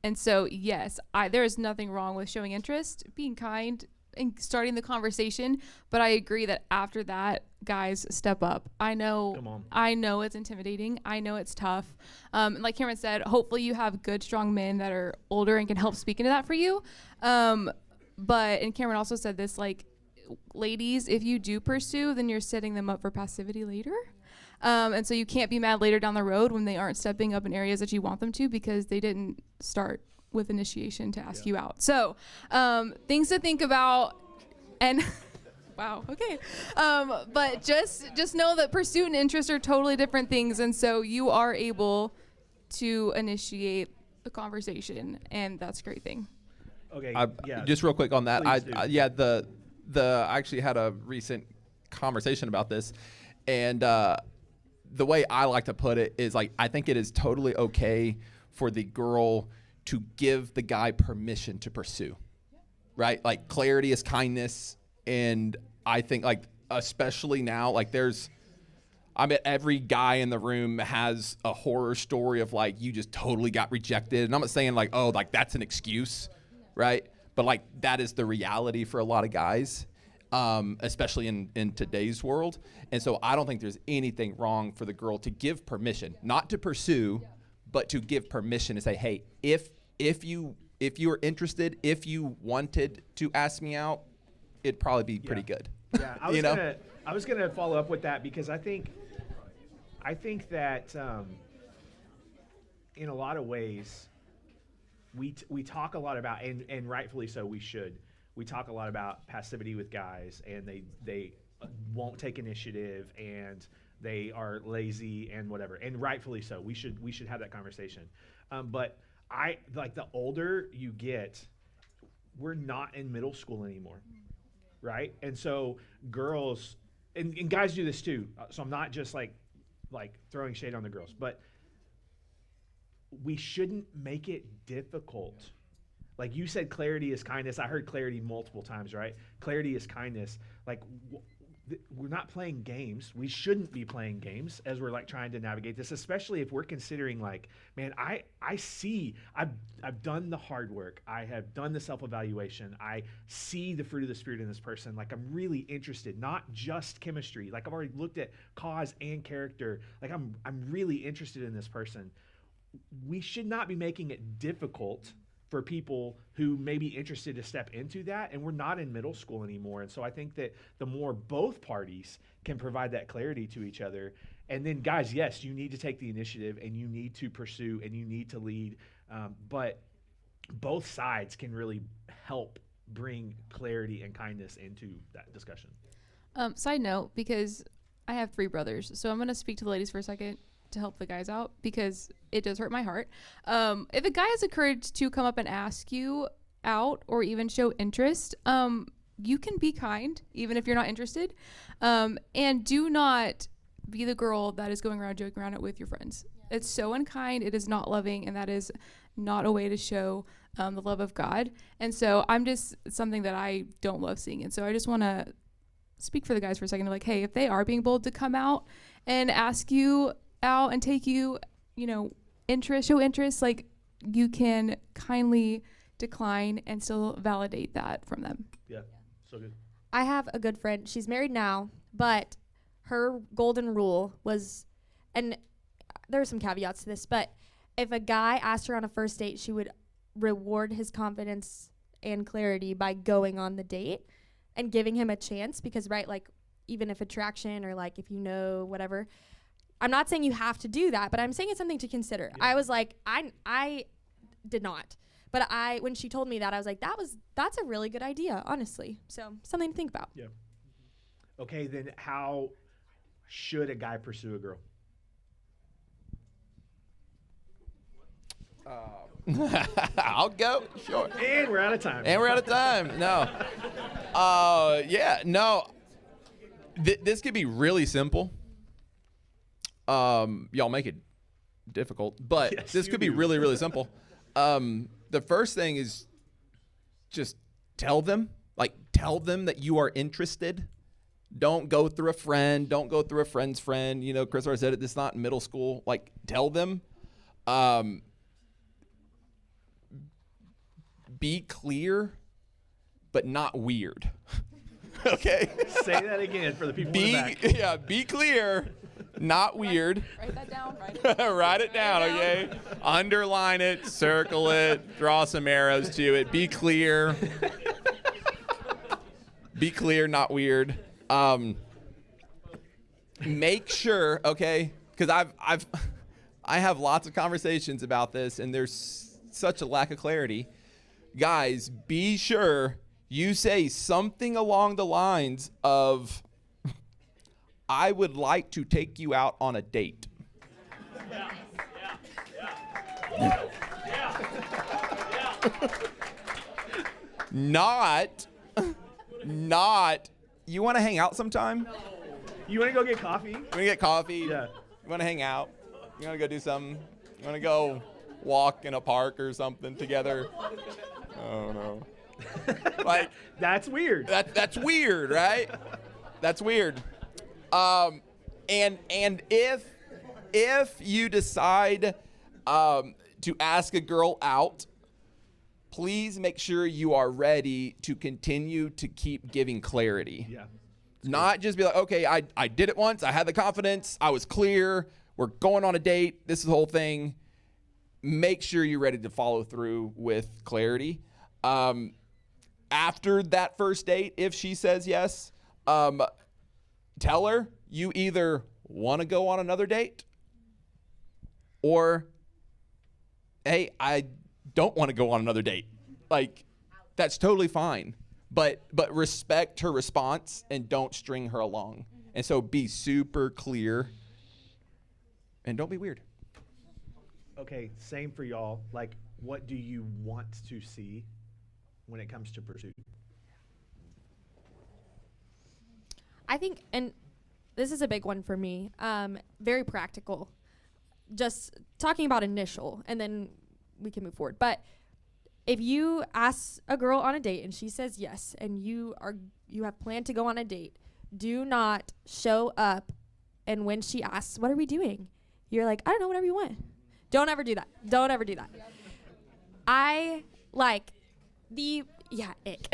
C: And so, yes, there is nothing wrong with showing interest, being kind, and starting the conversation. But I agree that after that, guys, step up. I know it's intimidating. I know it's tough. And like Cameron said, hopefully you have good, strong men that are older and can help speak into that for you. And Cameron also said this, like, ladies, if you do pursue, then you're setting them up for passivity later. And so you can't be mad later down the road when they aren't stepping up in areas that you want them to because they didn't start with initiation to ask you out. So things to think about. And wow, okay. But just know that pursuit and interest are totally different things. And so you are able to initiate the conversation, and that's a great thing.
E: Okay.
D: Just real quick on that.
E: Please do.
D: I actually had a recent conversation about this, and the way I like to put it is, like, I think it is totally okay for the girl to give the guy permission to pursue, right? Like, clarity is kindness, and I think, like, especially now, like, I bet every guy in the room has a horror story of, like, you just totally got rejected, and I'm not saying, like, oh, like, that's an excuse, right? But, like, that is the reality for a lot of guys, especially in today's world. And so I don't think there's anything wrong for the girl to give permission, not to pursue, but to give permission to say, hey, if you are interested, if you wanted to ask me out, it'd probably be pretty good.
E: Yeah, I was gonna follow up with that because I think that in a lot of ways we talk a lot about, and rightfully so, we should. We talk a lot about passivity with guys, and they won't take initiative, and they are lazy and whatever, and rightfully so. We should have that conversation. But I like, the older you get, we're not in middle school anymore, right? And so girls and guys do this too. So I'm not just like throwing shade on the girls, but we shouldn't make it difficult. Like you said, clarity is kindness. I heard clarity multiple times, right? Clarity is kindness. Like we're not playing games. We shouldn't be playing games as we're like trying to navigate this, especially if we're considering like, man, I see, I've done the hard work. I have done the self-evaluation. I see the fruit of the Spirit in this person. Like I'm really interested, not just chemistry. Like I've already looked at cause and character. Like I'm really interested in this person. We should not be making it difficult for people who may be interested to step into that. And we're not in middle school anymore. And so I think that the more both parties can provide that clarity to each other, and then guys, yes, you need to take the initiative and you need to pursue and you need to lead. But both sides can really help bring clarity and kindness into that discussion.
C: Side note, because I have 3 brothers, so I'm going to speak to the ladies for a second to help the guys out, because it does hurt my heart. If a guy has the courage to come up and ask you out or even show interest, you can be kind even if you're not interested, and do not be the girl that is going around joking around it with your friends. It's so unkind, it is not loving, and that is not a way to show the love of God. And so I'm just something that I don't love seeing. And so I just want to speak for the guys for a second. Like, hey, if they are being bold to come out and ask you out and take you, show interest, like you can kindly decline and still validate that from them.
E: Yeah, so good.
B: I have a good friend. She's married now, but her golden rule was, and there are some caveats to this, but if a guy asked her on a first date, she would reward his confidence and clarity by going on the date and giving him a chance, because, right, like even if attraction or like if whatever, I'm not saying you have to do that, but I'm saying it's something to consider. Yeah. I was like, I did not. But when she told me that, I was like, that's a really good idea, honestly. So something to think about.
E: Yeah. Okay, then how should a guy pursue a girl?
D: I'll go. Sure.
E: And we're out of time.
D: No. This could be really simple. Y'all make it difficult, but
E: Yes,
D: this
E: you
D: could be
E: do.
D: really, really simple. The first thing is just tell them that you are interested. Don't go through a friend. Don't go through a friend's friend. You know, Chris already said it. This is not in middle school. Like, tell them. Be clear, but not weird. Okay?
E: Say that again for the people in the back.
D: Yeah, be clear, not weird.
C: Write that down.
D: Write it down, okay? Underline it, circle it, draw some arrows to it. Be clear. Be clear, not weird. Make sure, okay? Because I have lots of conversations about this, and there's such a lack of clarity. Guys, be sure you say something along the lines of, I would like to take you out on a date. Not, you want to hang out sometime?
E: You want to go get coffee?
D: You want to get coffee?
E: Yeah.
D: You want to hang out? You want to go do something? You want to go walk in a park or something together? Oh, no. Like,
E: That's weird.
D: that's weird, right? That's weird. And if you decide to ask a girl out, please make sure you are ready to continue to keep giving clarity.
E: Yeah.
D: Not just be like, okay, I did it once. I had the confidence. I was clear. We're going on a date. This is the whole thing. Make sure you're ready to follow through with clarity. After that first date, if she says yes, tell her you either want to go on another date or, hey, I don't want to go on another date. Like, that's totally fine. But respect her response and don't string her along. And so be super clear and don't be weird.
E: Okay, same for y'all. Like, what do you want to see when it comes to pursuit?
B: I think, and this is a big one for me, very practical. Just talking about initial, and then we can move forward. But if you ask a girl on a date and she says yes, and you have planned to go on a date, do not show up, and when she asks, "What are we doing?" You're like, "I don't know, whatever you want." Don't ever do that. Don't ever do that. I like ick.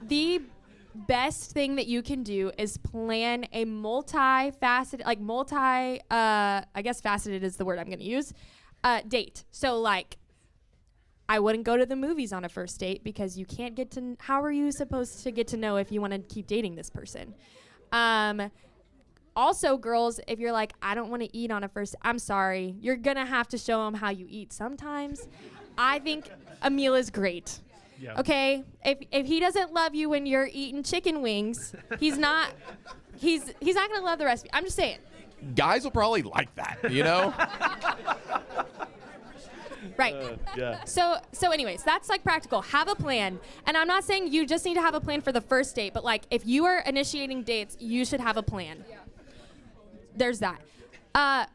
B: the best thing that you can do is plan a multifaceted, I guess faceted is the word I'm going to use, date. So like, I wouldn't go to the movies on a first date because you can't get to, how are you supposed to get to know if you want to keep dating this person? Also, girls, if you're like, I don't want to eat on a first, I'm sorry. You're going to have to show them how you eat sometimes. I think a meal is great.
E: Yeah.
B: Okay? If he doesn't love you when you're eating chicken wings, he's not going to love the rest of you. I'm just saying.
D: Guys will probably like that, you know?
B: Right.
E: Yeah.
B: So anyways, that's like practical. Have a plan. And I'm not saying you just need to have a plan for the first date, but like if you are initiating dates, you should have a plan. Yeah. There's that.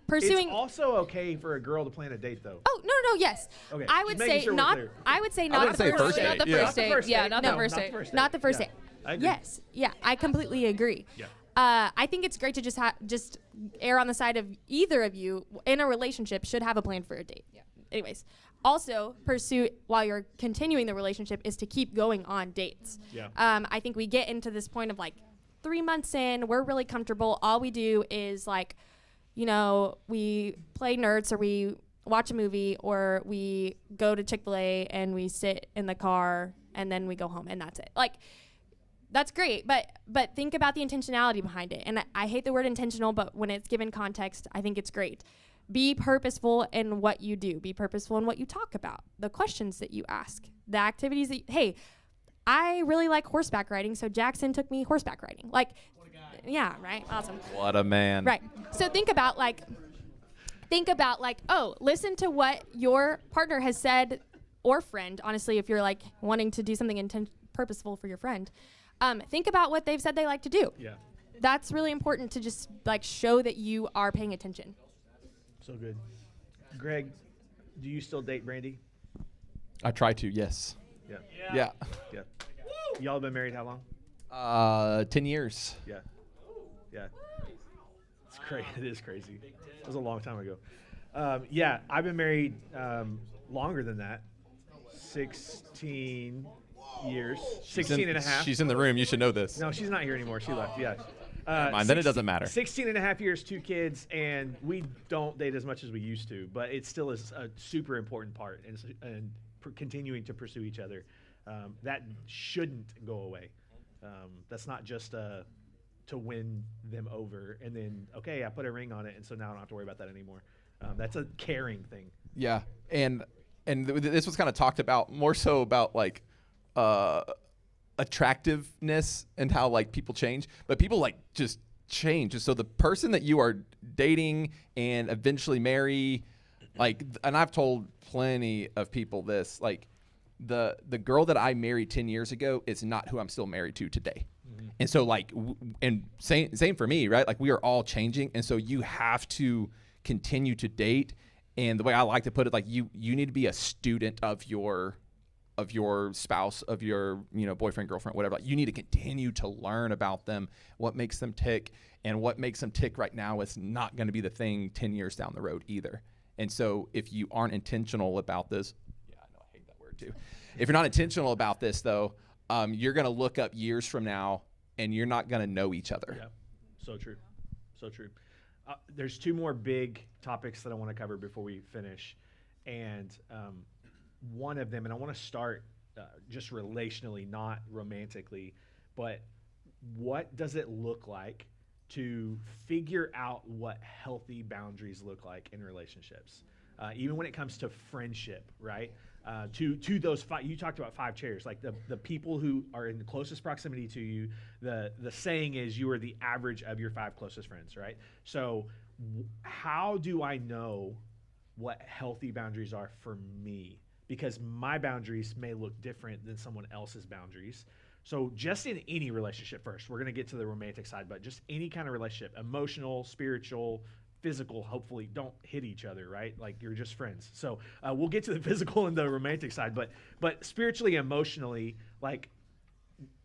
B: Pursuing.
E: It's also okay for a girl to plan a date, though.
B: Oh, no, yes.
E: Okay,
B: I
E: just
B: would
E: making
B: say
E: sure we're
B: not.
E: clear.
B: I would say
D: I
B: not
D: wouldn't
B: the
D: say
B: first
D: first
B: date.
D: date.
C: Not the
D: Yeah.
C: first date. Yeah, not the
E: No,
C: first
E: not
C: date.
E: the first
B: Not the first
E: Yeah.
B: date.
E: I agree.
B: Yes. Yeah, I completely agree.
E: Yeah.
B: I think it's great to just err on the side of either of you in a relationship should have a plan for a date. Yeah. Anyways, also pursuit while you're continuing the relationship is to keep going on dates.
E: Yeah.
B: I think we get into this point of like 3 months in, we're really comfortable. All we do is like, we play nerds or we watch a movie or we go to Chick-fil-A and we sit in the car and then we go home and that's it. Like, that's great, but think about the intentionality behind it. And I hate the word intentional, but when it's given context, I think it's great. Be purposeful in what you do. Be purposeful in what you talk about, the questions that you ask, the activities that hey, I really like horseback riding, so Jackson took me horseback riding. Like, yeah, right? Awesome.
D: What a man.
B: Right. So think about like, oh, listen to what your partner has said or friend, honestly, if you're like wanting to do something purposeful for your friend. Think about what they've said they like to do.
E: Yeah.
B: that's really important to just like show that you are paying attention.
E: So good. Greg, do you still date Brandy?
D: I try to, yes.
E: Yeah.
D: Yeah.
E: Yeah. Y'all have been married how long?
D: 10 years.
E: Yeah. Yeah. It's crazy. It is crazy. It was a long time ago. Yeah, I've been married longer than that. 16 years. 16 and a half.
D: She's in the room. You should know this.
E: No, she's not here anymore. She left. Yeah.
D: Mind, then it doesn't matter.
E: 16 and a half years, 2 kids, and we don't date as much as we used to, but it still is a super important part and continuing to pursue each other. That shouldn't go away. That's not just to win them over and then, okay, I put a ring on it, and so now I don't have to worry about that anymore. That's a caring thing.
D: Yeah. And this was kind of talked about more so about like attractiveness and how like people change, but people like just change. And so the person that you are dating and eventually marry, like, and I've told plenty of people this, like the girl that I married 10 years ago is not who I'm still married to today. Mm-hmm. And so like, and same for me, right? Like we are all changing. And so you have to continue to date. And the way I like to put it, like you need to be a student of your spouse, of your, boyfriend, girlfriend, whatever. Like you need to continue to learn about them, what makes them tick, and what makes them tick right now is not going to be the thing 10 years down the road either. And so if you aren't intentional about this, yeah, I know I hate that word too. If you're not intentional about this though, you're going to look up years from now and you're not going to know each other.
E: Yeah, so true. So true. There's 2 more big topics that I want to cover before we finish. And one of them, and I want to start just relationally, not romantically, but what does it look like to figure out what healthy boundaries look like in relationships? Even when it comes to friendship, right? To those 5, you talked about 5 chairs, like the people who are in the closest proximity to you, the saying is you are the average of your 5 closest friends, right? So how do I know what healthy boundaries are for me? Because my boundaries may look different than someone else's boundaries. So just in any relationship first, we're going to get to the romantic side, but just any kind of relationship, emotional, spiritual, physical, hopefully don't hit each other, right? Like you're just friends. So we'll get to the physical and the romantic side, but spiritually, emotionally, like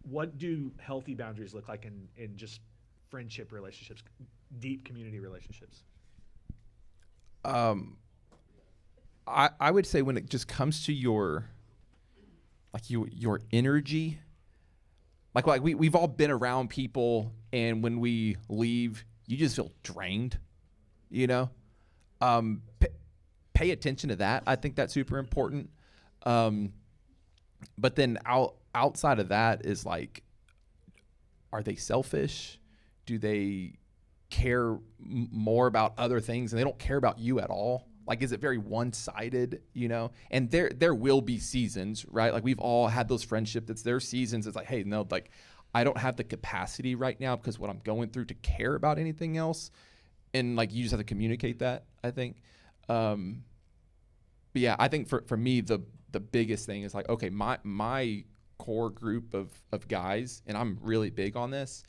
E: what do healthy boundaries look like in just friendship relationships, deep community relationships?
D: I would say when it just comes to your energy, like we've all been around people, and when we leave, you just feel drained, pay attention to that. I think that's super important. But then outside of that is like, are they selfish? Do they care more about other things and they don't care about you at all? Like, is it very one-sided, And there will be seasons, right? Like we've all had those friendships. It's their seasons. It's like, hey, no, like I don't have the capacity right now because what I'm going through to care about anything else. And like, you just have to communicate that, I think. But yeah, I think for me, the biggest thing is like, okay, my core group of guys, and I'm really big on this,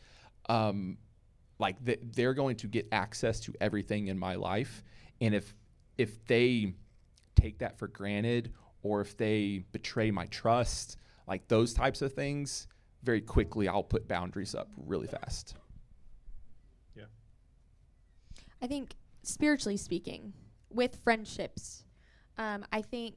D: like they're going to get access to everything in my life. And if they take that for granted, or if they betray my trust, like those types of things, very quickly I'll put boundaries up really fast.
E: Yeah.
B: I think spiritually speaking, with friendships, I think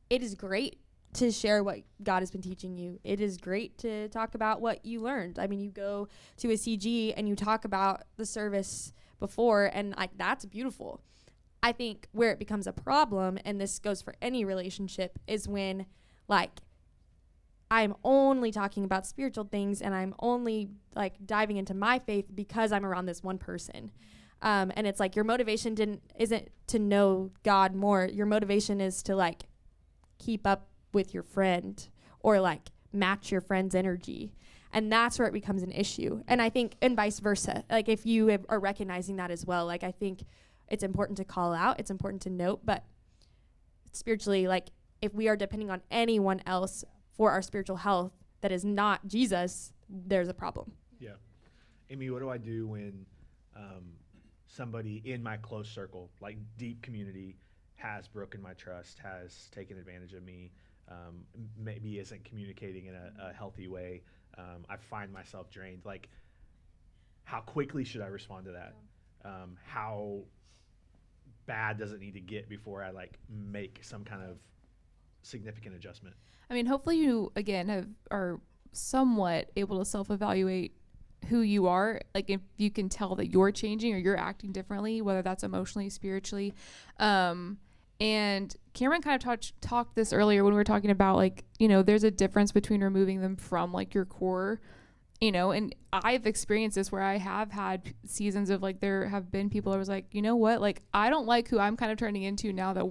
B: it is great to share what God has been teaching you. It is great to talk about what you learned. I mean, you go to a CG and you talk about the service before, and like that's beautiful. I think where it becomes a problem, and this goes for any relationship, is when like I'm only talking about spiritual things and I'm only like diving into my faith because I'm around this one person. And it's like your motivation isn't to know God more. Your motivation is to like keep up with your friend or like match your friend's energy. And that's where it becomes an issue. And I think, and vice versa, like if you are recognizing that as well, like I think it's important to call out, it's important to note, but spiritually, like if we are depending on anyone else for our spiritual health that is not Jesus, there's a problem.
E: Yeah. Amy, what do I do when somebody in my close circle, like deep community, has broken my trust, has taken advantage of me, maybe isn't communicating in a healthy way? I find myself drained. Like, how quickly should I respond to that? How bad does it need to get before I like make some kind of significant adjustment?
C: I mean, hopefully you again are somewhat able to self-evaluate who you are. Like if you can tell that you're changing or you're acting differently, whether that's emotionally, spiritually. And Cameron kind of talked this earlier when we were talking about like, you know, there's a difference between removing them from like your core, you know, and I've experienced this where I have had seasons of like, there have been people I was like, you know what, like, I don't like who I'm kind of turning into now that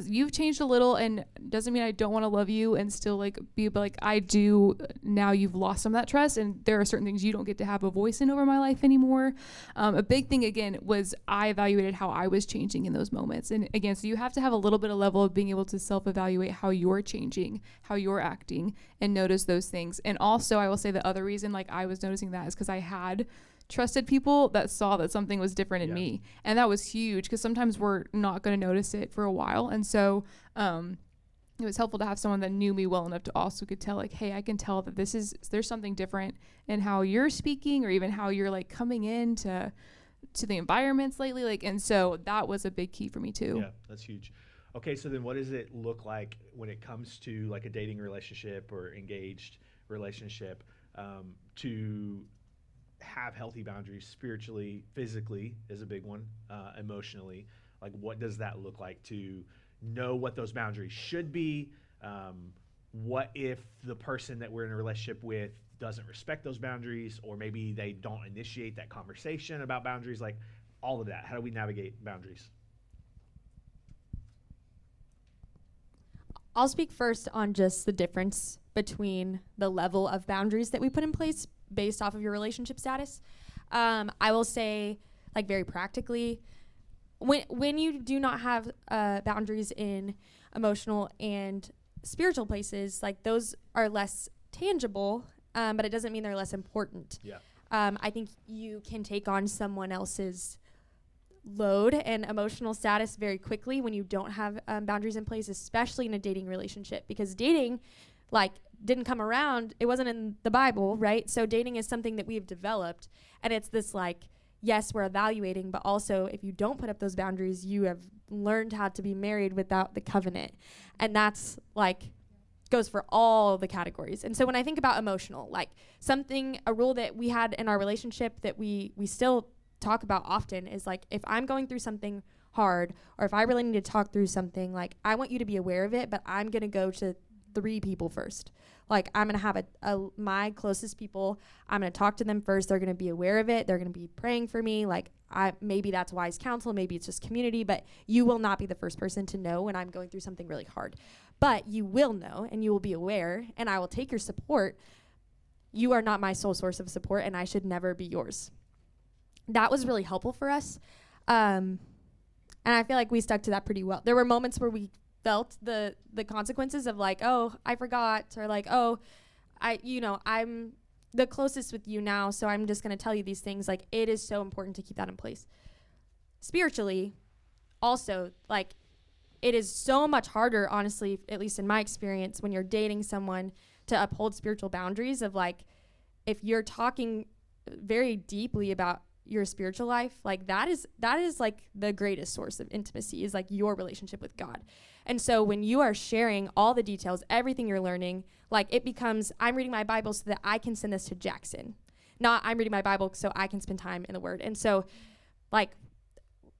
C: you've changed a little, and doesn't mean I don't want to love you and still like be, but like I do now. You've lost some of that trust, and there are certain things you don't get to have a voice in over my life anymore. A big thing again was I evaluated how I was changing in those moments, and again, so you have to have a little bit of level of being able to self-evaluate how you're changing, how you're acting, and notice those things. And also, I will say the other reason like I was noticing that is because I had trusted people that saw that something was different in me, and that was huge because sometimes we're not going to notice it for a while. And so it was helpful to have someone that knew me well enough to also could tell like, hey, I can tell that there's something different in how you're speaking or even how you're like coming into the environments lately, like. And so that was a big key for me too.
E: Yeah, that's huge. Okay, so then what does it look like when it comes to like a dating relationship or engaged relationship, to have healthy boundaries spiritually, physically is a big one, emotionally? Like, what does that look like to know what those boundaries should be? What if the person that we're in a relationship with doesn't respect those boundaries, or maybe they don't initiate that conversation about boundaries? Like, all of that. How do we navigate boundaries?
B: I'll speak first on just the difference between the level of boundaries that we put in place based off of your relationship status. I will say, like, very practically, when you do not have boundaries in emotional and spiritual places, like, those are less tangible, but it doesn't mean they're less important.
E: Yeah.
B: I think you can take on someone else's load and emotional status very quickly when you don't have boundaries in place, especially in a dating relationship, because dating, like, didn't come around. It wasn't in the Bible, right? So dating is something that we've developed, and it's this like, yes, we're evaluating, but also if you don't put up those boundaries, you have learned how to be married without the covenant. And that's like goes for all the categories. And so when I think about emotional, like a rule that we had in our relationship that we still talk about often is like, if I'm going through something hard, or if I really need to talk through something, like, I want you to be aware of it, but I'm going to go to 3 people first. Like, I'm going to have my closest people, I'm going to talk to them first. They're going to be aware of it. They're going to be praying for me. Like, maybe that's wise counsel. Maybe it's just community, but you will not be the first person to know when I'm going through something really hard. But you will know, and you will be aware, and I will take your support. You are not my sole source of support, and I should never be yours. That was really helpful for us. And I feel like we stuck to that pretty well. There were moments where we felt the consequences of like, oh, I forgot, or like, oh, I'm the closest with you now, so I'm just going to tell you these things. Like, it is so important to keep that in place. Spiritually, also, like, it is so much harder, honestly, at least in my experience, when you're dating someone, to uphold spiritual boundaries of like, if you're talking very deeply about your spiritual life, like that is like the greatest source of intimacy, is like your relationship with God. And so when you are sharing all the details, everything you're learning, like, it becomes, I'm reading my Bible so that I can send this to Jackson, not I'm reading my Bible so I can spend time in the Word. And so, like,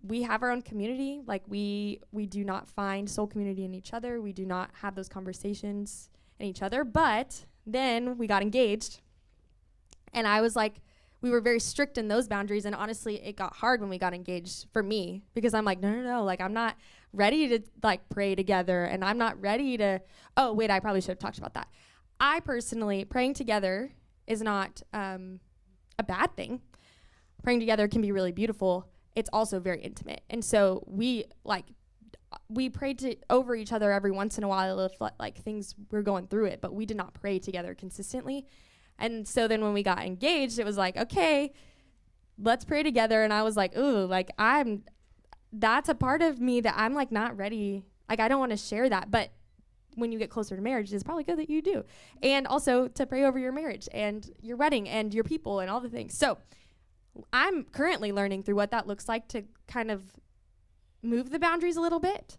B: we have our own community. Like, we do not find soul community in each other. We do not have those conversations in each other. But then we got engaged, and I was like, we were very strict in those boundaries. And honestly, it got hard when we got engaged for me, because I'm like, no, like, I'm not ready to like pray together, and I'm not ready to, oh wait, I probably should have talked about that. I personally, praying together is not a bad thing. Praying together can be really beautiful. It's also very intimate. And so we prayed over each other every once in a while if like things were going through it, but we did not pray together consistently. And so then when we got engaged, it was like, okay, let's pray together. And I was like, ooh, like that's a part of me that I'm like not ready. Like I don't want to share that. But when you get closer to marriage, it's probably good that you do. And also to pray over your marriage and your wedding and your people and all the things. So I'm currently learning through what that looks like to kind of move the boundaries a little bit.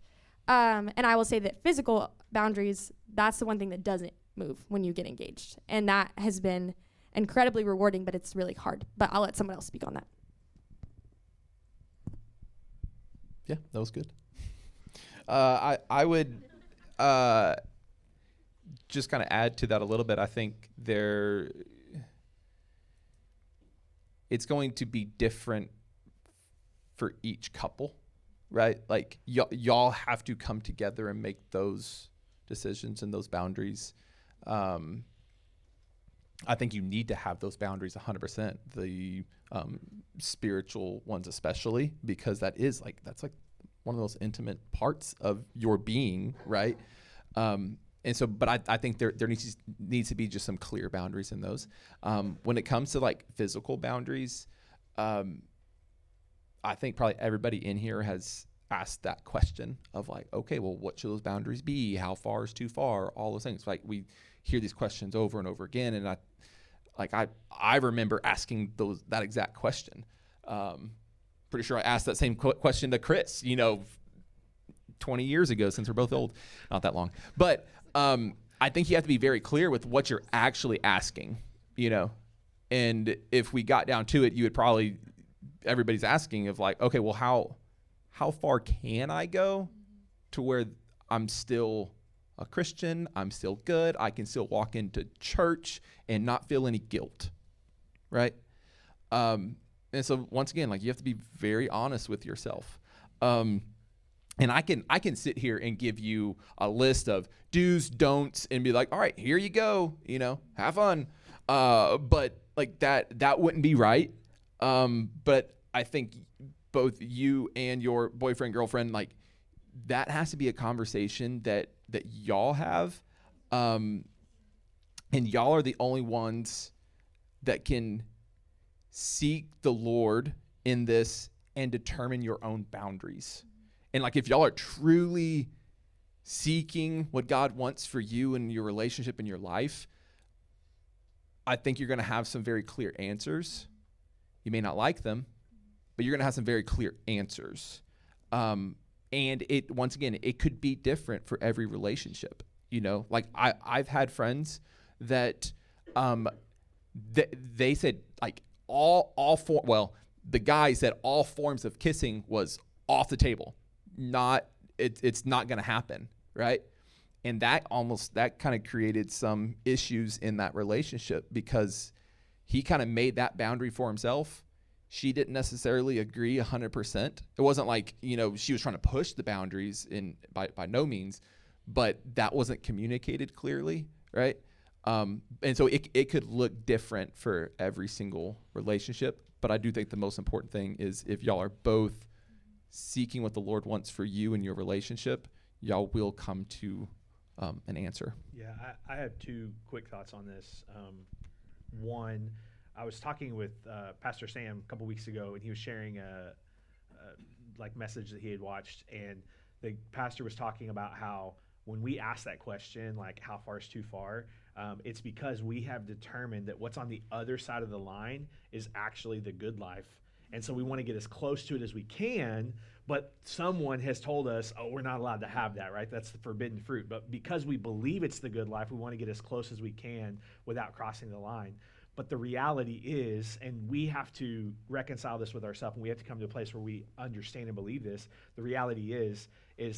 B: And I will say that physical boundaries, that's the one thing that doesn't move when you get engaged. And that has been incredibly rewarding, but it's really hard. But I'll let someone else speak on that.
D: Yeah, that was good. I would just kind of add to that a little bit. I think it's going to be different for each couple, right? Like y'all have to come together and make those decisions and those boundaries. I think you need to have those boundaries 100%. The spiritual ones especially, because that's like one of those intimate parts of your being, right? And so, but I think there needs to be just some clear boundaries in those. When it comes to like physical boundaries, I think probably everybody in here has asked that question of like, okay, well, what should those boundaries be? How far is too far? All those things. Like we hear these questions over and over again, and I remember asking that exact question. Pretty sure I asked that same question to Chris, 20 years ago, since we're both old, not that long. But I think you have to be very clear with what you're actually asking, and if we got down to it, you would probably, everybody's asking of like, okay, well, how far can I go to where I'm still a Christian, I'm still good, I can still walk into church and not feel any guilt, right? And so once again, like you have to be very honest with yourself. And I can sit here and give you a list of do's, don'ts, and be like, all right, here you go, have fun. But like that wouldn't be right. But I think both you and your boyfriend, girlfriend, like that has to be a conversation that y'all have. And y'all are the only ones that can seek the Lord in this and determine your own boundaries. And like if y'all are truly seeking what God wants for you and your relationship in your life, I think you're going to have some very clear answers. You may not like them, but you're going to have some very clear answers. And it, once again, it could be different for every relationship. Like I've had friends that they said like the guy said all forms of kissing was off the table. It's not going to happen, right? And that kind of created some issues in that relationship because he kind of made that boundary for himself. She didn't necessarily agree 100%. It wasn't like, she was trying to push the boundaries by no means, but that wasn't communicated clearly, right? And so it could look different for every single relationship. But I do think the most important thing is if y'all are both seeking what the Lord wants for you in your relationship, y'all will come to an answer.
E: Yeah, I have two quick thoughts on this. One, I was talking with Pastor Sam a couple weeks ago, and he was sharing a message that he had watched, and the pastor was talking about how when we ask that question, like how far is too far, it's because we have determined that what's on the other side of the line is actually the good life. And so we want to get as close to it as we can, but someone has told us, oh, we're not allowed to have that, right? That's the forbidden fruit. But because we believe it's the good life, we want to get as close as we can without crossing the line. But the reality is, and we have to reconcile this with ourselves, and we have to come to a place where we understand and believe this, the reality is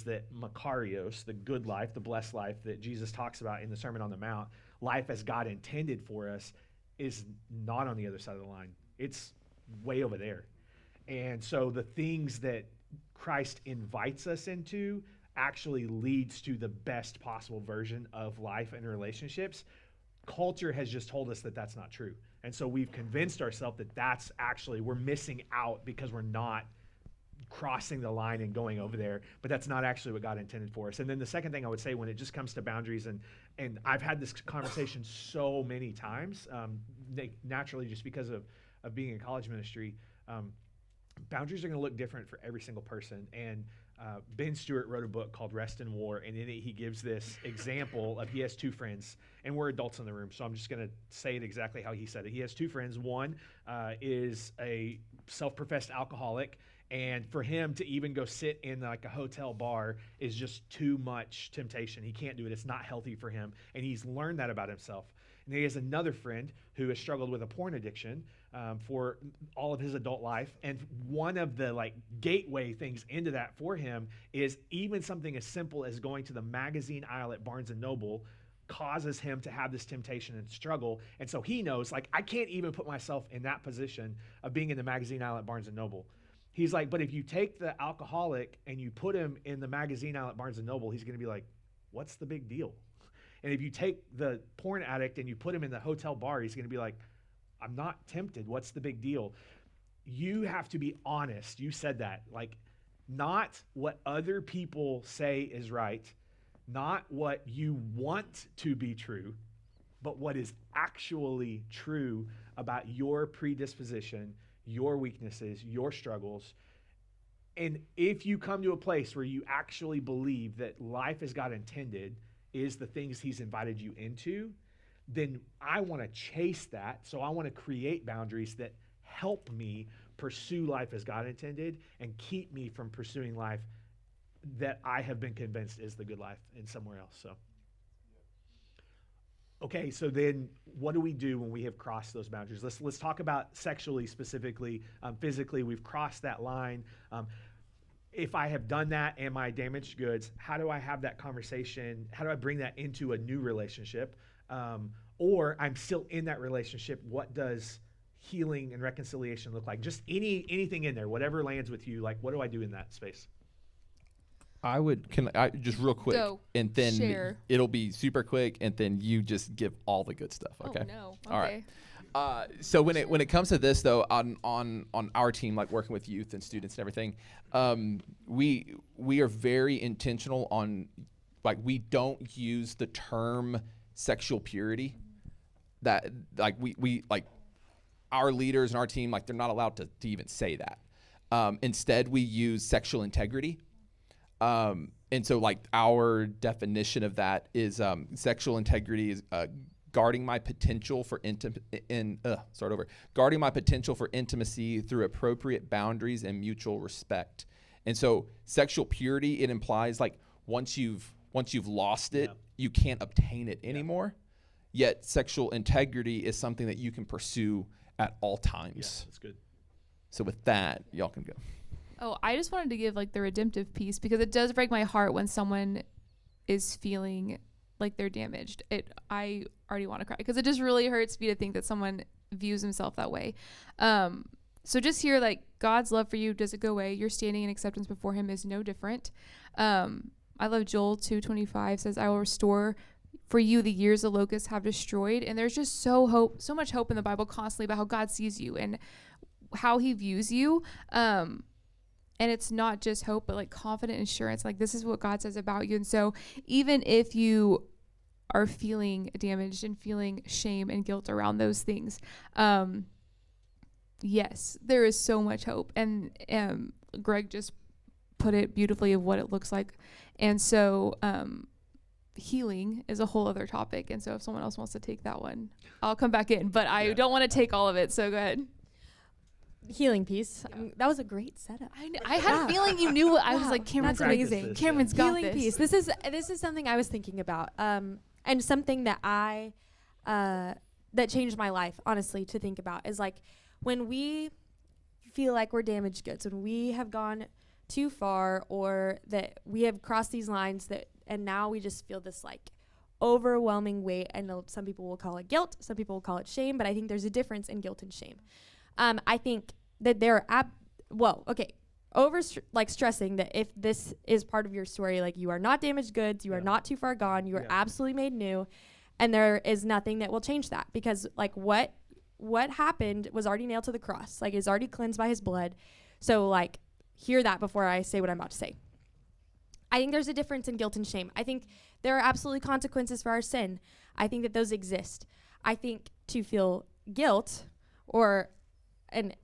E: that Makarios, the good life, the blessed life that Jesus talks about in the Sermon on the Mount, life as God intended for us, is not on the other side of the line. It's way over there. And so the things that Christ invites us into actually leads to the best possible version of life and relationships. Culture has just told us that that's not true. And so we've convinced ourselves that that's actually, we're missing out because we're not
A: crossing the line and going over there, but that's not actually what God intended for us. And then the second thing I would say when it just comes to boundaries, and I've had this conversation so many times, naturally just because of being in college ministry, boundaries are going to look different for every single person. And Ben Stewart wrote a book called Rest in War, and in it he gives this example of he has two friends, and we're adults in the room, so I'm just going to say it exactly how he said it. He has two friends. One is a self-professed alcoholic, and for him to even go sit in like a hotel bar is just too much temptation. He can't do it. It's not healthy for him, and he's learned that about himself. And he has another friend who has struggled with a porn addiction for all of his adult life. And one of the like gateway things into that for him is even something as simple as going to the magazine aisle at Barnes & Noble causes him to have this temptation and struggle. And so he knows, like, I can't even put myself in that position of being in the magazine aisle at Barnes & Noble. He's like, but if you take the alcoholic and you put him in the magazine aisle at Barnes & Noble, he's going to be like, what's the big deal? And if you take the porn addict and you put him in the hotel bar, he's going to be like, I'm not tempted. What's the big deal? You have to be honest. You said that. Like, not what other people say is right, not what you want to be true, but what is actually true about your predisposition, your weaknesses, your struggles. And if you come to a place where you actually believe that life as God intended is the things he's invited you into, then I want to chase that. So I want to create boundaries that help me pursue life as God intended and keep me from pursuing life that I have been convinced is the good life in somewhere else. So, okay, so then what do we do when we have crossed those boundaries? Let's talk about sexually specifically. Physically, we've crossed that line. If I have done that, am I damaged goods? How do I have that conversation? How do I bring that into a new relationship? Or I'm still in that relationship. What does healing and reconciliation look like? Just anything in there, whatever lands with you. Like, what do I do in that space?
D: Can I just real quick,
C: Go.
D: and then
C: Share.
D: it'll be super quick, and then you just give all the good stuff. Okay.
C: Oh no. Okay.
D: All right. So when it comes to this though, on our team, like working with youth and students and everything, we are very intentional on, like, we don't use the term sexual purity. That, like, we like our leaders and our team, like, they're not allowed to even say that. Instead, we use sexual integrity. And so, like, our definition of that is sexual integrity is guarding my potential for guarding my potential for intimacy through appropriate boundaries and mutual respect. And so, sexual purity, it implies, like, once you've lost it, you can't obtain it anymore. Yet sexual integrity is something that you can pursue at all times.
E: Yeah, that's good.
D: So with that, y'all can go.
C: Oh, I just wanted to give like the redemptive piece, because it does break my heart when someone is feeling like they're damaged. I already want to cry, because it just really hurts me to think that someone views himself that way. So just hear, like, God's love for you doesn't go away. Your standing in acceptance before him is no different. I love Joel 2:25 says, I will restore for you the years the locusts have destroyed. And there's just so much hope in the Bible constantly about how God sees you and how he views you. And it's not just hope, but like confident assurance. Like, this is what God says about you. And so even if you are feeling damaged and feeling shame and guilt around those things, yes, there is so much hope. And Greg just put it beautifully of what it looks like. And so healing is a whole other topic. And so if someone else wants to take that one, I'll come back in. But I don't want to take all of it. So go ahead.
B: Healing piece. That was a great setup.
C: I had a feeling you knew. I was
B: Wow,
C: like, Cameron's
B: that's amazing.
E: this,
C: Cameron's got
B: Healing
C: this.
B: piece. This is something I was thinking about, and something that that changed my life, honestly, to think about is, like, when we feel like we're damaged goods, when we have gone too far, or that we have crossed these lines and now we just feel this, like, overwhelming weight. I know some people will call it guilt, some people will call it shame, but I think there's a difference in guilt and shame. I think that there are stressing that if this is part of your story, like, you are not damaged goods, you are not too far gone, you are absolutely made new, and there is nothing that will change that, because, like, what happened was already nailed to the cross, like, it's already cleansed by his blood. So, like, hear that before I say what I'm about to say. I think there's a difference in guilt and shame. I think there are absolutely consequences for our sin. I think that those exist. I think to feel guilt, and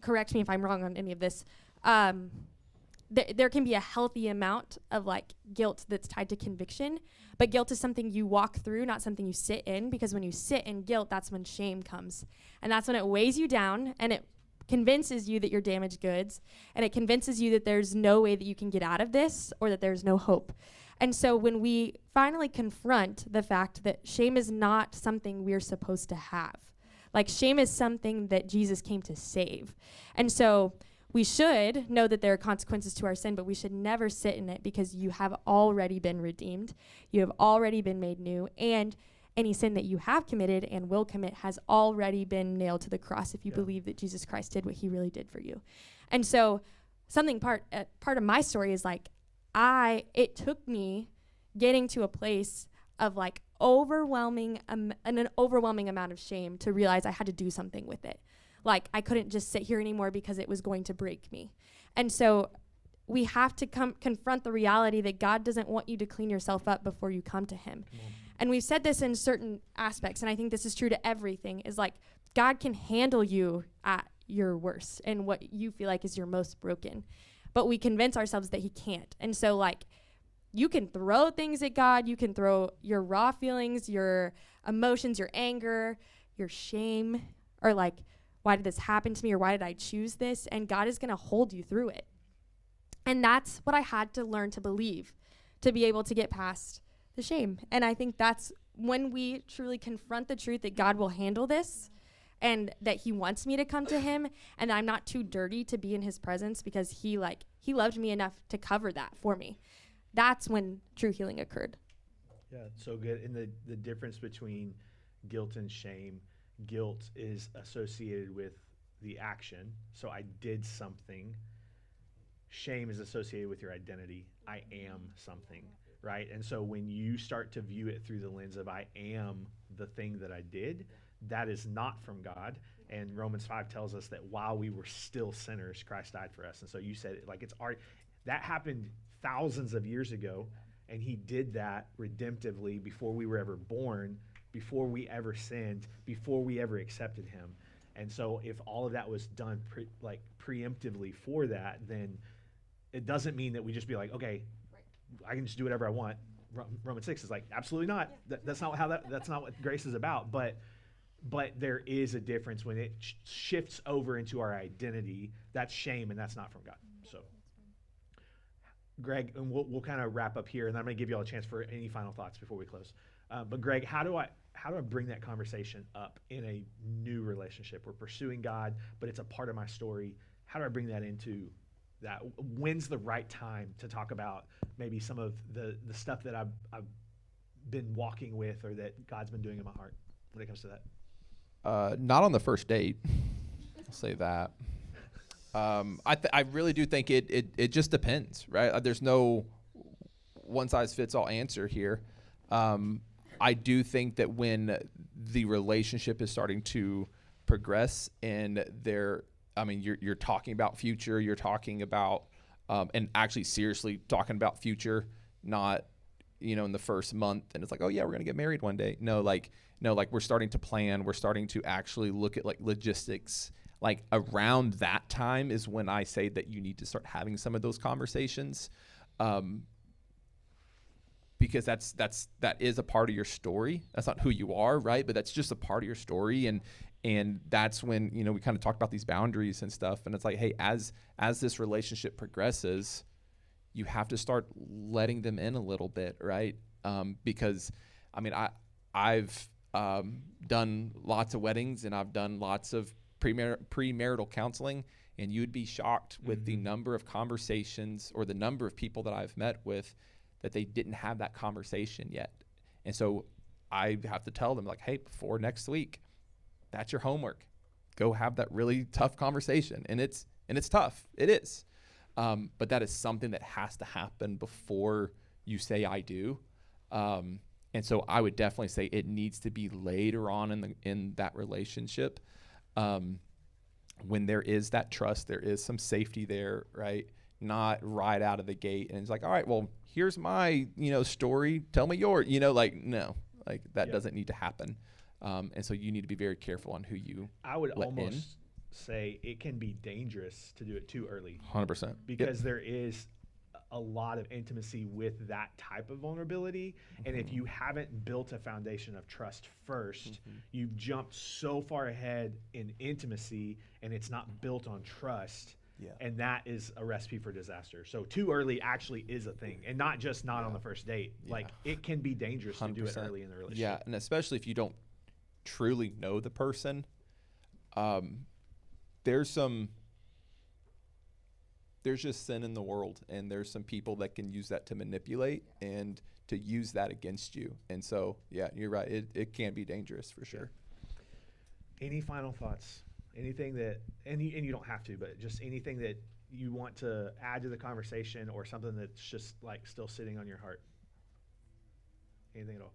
B: correct me if I'm wrong on any of this, there can be a healthy amount of like guilt that's tied to conviction, but guilt is something you walk through, not something you sit in, because when you sit in guilt, that's when shame comes. And that's when it weighs you down, and it convinces you that you're damaged goods, and it convinces you that there's no way that you can get out of this, or that there's no hope. And so when we finally confront the fact that shame is not something we're supposed to have, like shame is something that Jesus came to save. And so we should know that there are consequences to our sin, but we should never sit in it, because you have already been redeemed. You have already been made new, and any sin that you have committed and will commit has already been nailed to the cross if you believe that Jesus Christ did what he really did for you. And so part of my story is like, it took me getting to a place of like an overwhelming amount of shame to realize I had to do something with it. Like I couldn't just sit here anymore because it was going to break me. And so we have to confront the reality that God doesn't want you to clean yourself up before you come to him. And we've said this in certain aspects, and I think this is true to everything, is like God can handle you at your worst and what you feel like is your most broken. But we convince ourselves that he can't. And so like you can throw things at God, you can throw your raw feelings, your emotions, your anger, your shame, or like, why did this happen to me, or why did I choose this? And God is going to hold you through it. And that's what I had to learn to believe to be able to get past the shame. And I think that's when we truly confront the truth that God will handle this, and that he wants me to come to him, and I'm not too dirty to be in his presence, because he loved me enough to cover that for me. That's when true healing occurred.
E: Yeah, so good. And the difference between guilt and shame, guilt is associated with the action. So I did something. Shame is associated with your identity. I am something, right? And so when you start to view it through the lens of I am the thing that I did, that is not from God. And Romans 5 tells us that while we were still sinners, Christ died for us. And so you said it, like that happened thousands of years ago, and he did that redemptively before we were ever born, before we ever sinned, before we ever accepted him. And so if all of that was done preemptively for that, then it doesn't mean that we just be like, okay, I can just do whatever I want. Romans 6 is like, absolutely not. That's not that's not what grace is about. But there is a difference when it shifts over into our identity. That's shame, and that's not from God. So, Greg, and we'll kind of wrap up here, and I'm going to give you all a chance for any final thoughts before we close. But Greg, how do I bring that conversation up in a new relationship? We're pursuing God, but it's a part of my story. How do I bring that into that? When's the right time to talk about maybe some of the stuff that I've been walking with, or that God's been doing in my heart when it comes to that?
D: Not on the first date. I'll say that. I really do think it just depends, right? There's no one size fits all answer here. I do think that when the relationship is starting to progress and you're talking about future, you're talking about, and actually seriously talking about future, not, in the first month and it's like, oh yeah, we're going to get married one day. No, we're starting to plan, we're starting to actually look at like logistics. Like around that time is when I say that you need to start having some of those conversations. Because that is a part of your story. That's not who you are, right? But that's just a part of your story, and that's when we kind of talk about these boundaries and stuff. And it's like, hey, as this relationship progresses, you have to start letting them in a little bit, right? Because I've done lots of weddings, and I've done lots of premarital counseling, and you'd be shocked with the number of conversations or the number of people that I've met with that they didn't have that conversation yet. And so I have to tell them, like, hey, before next week, that's your homework. Go have that really tough conversation. And it's tough. It is. But that is something that has to happen before you say I do. And so I would definitely say it needs to be later on in that relationship. When there is that trust, there is some safety there, right? not right out of the gate. And it's like, all right, well, here's my, story. Tell me yours, like, no, like that doesn't need to happen. And so you need to be very careful on who you
E: I would
D: let
E: almost
D: in.
E: say it can be dangerous to do it too early
D: 100%.
E: because there is a lot of intimacy with that type of vulnerability. And if you haven't built a foundation of trust first, you've jumped so far ahead in intimacy and it's not built on trust.
D: Yeah.
E: And that is a recipe for disaster. So too early actually is a thing, and not just not on the first date. Like it can be dangerous to do it
D: 100%.
E: early in the relationship.
D: Yeah, and especially if you don't truly know the person, there's just sin in the world, and there's some people that can use that to manipulate and to use that against you. And so, yeah, you're right. It can be dangerous for sure.
E: Any final thoughts? Anything that, and you don't have to, but just anything that you want to add to the conversation or something that's just like still sitting on your heart? Anything at all?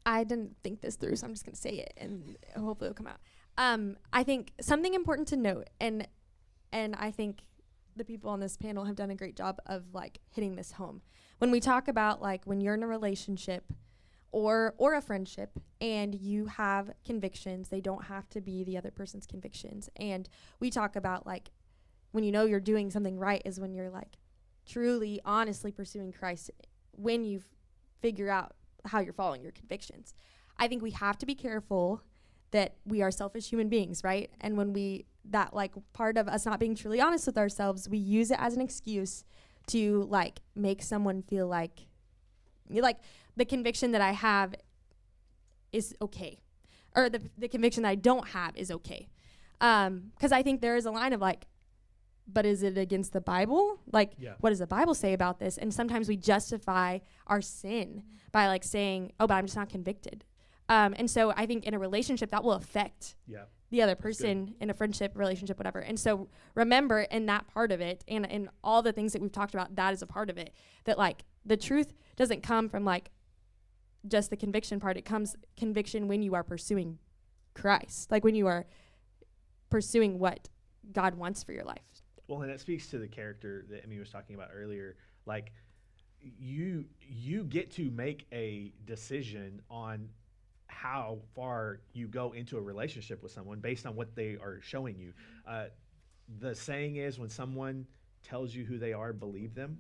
B: I didn't think this through, so I'm just going to say it, and hopefully it'll come out. I think something important to note, and I think the people on this panel have done a great job of like hitting this home. When we talk about like when you're in a relationship or a friendship and you have convictions, they don't have to be the other person's convictions. And we talk about like when you know you're doing something right is when you're like truly, honestly pursuing Christ, when you figure out how you're following your convictions. I think we have to be careful that we are selfish human beings, right? And when that like part of us not being truly honest with ourselves, we use it as an excuse to like make someone feel like the conviction that I have is okay, or the conviction that I don't have is okay. Because I think there is a line of like, but is it against the Bible? Like, what does the Bible say about this? And sometimes we justify our sin by like saying, oh, but I'm just not convicted. And so I think in a relationship that will affect the other person in a friendship, relationship, whatever. And so remember in that part of it and in all the things that we've talked about, that is a part of it, that like the truth doesn't come from like just the conviction part. It comes conviction when you are pursuing Christ, like when you are pursuing what God wants for your life.
E: Well, and it speaks to the character that Emmy was talking about earlier. Like you get to make a decision on how far you go into a relationship with someone based on what they are showing you. The saying is, when someone tells you who they are, believe them.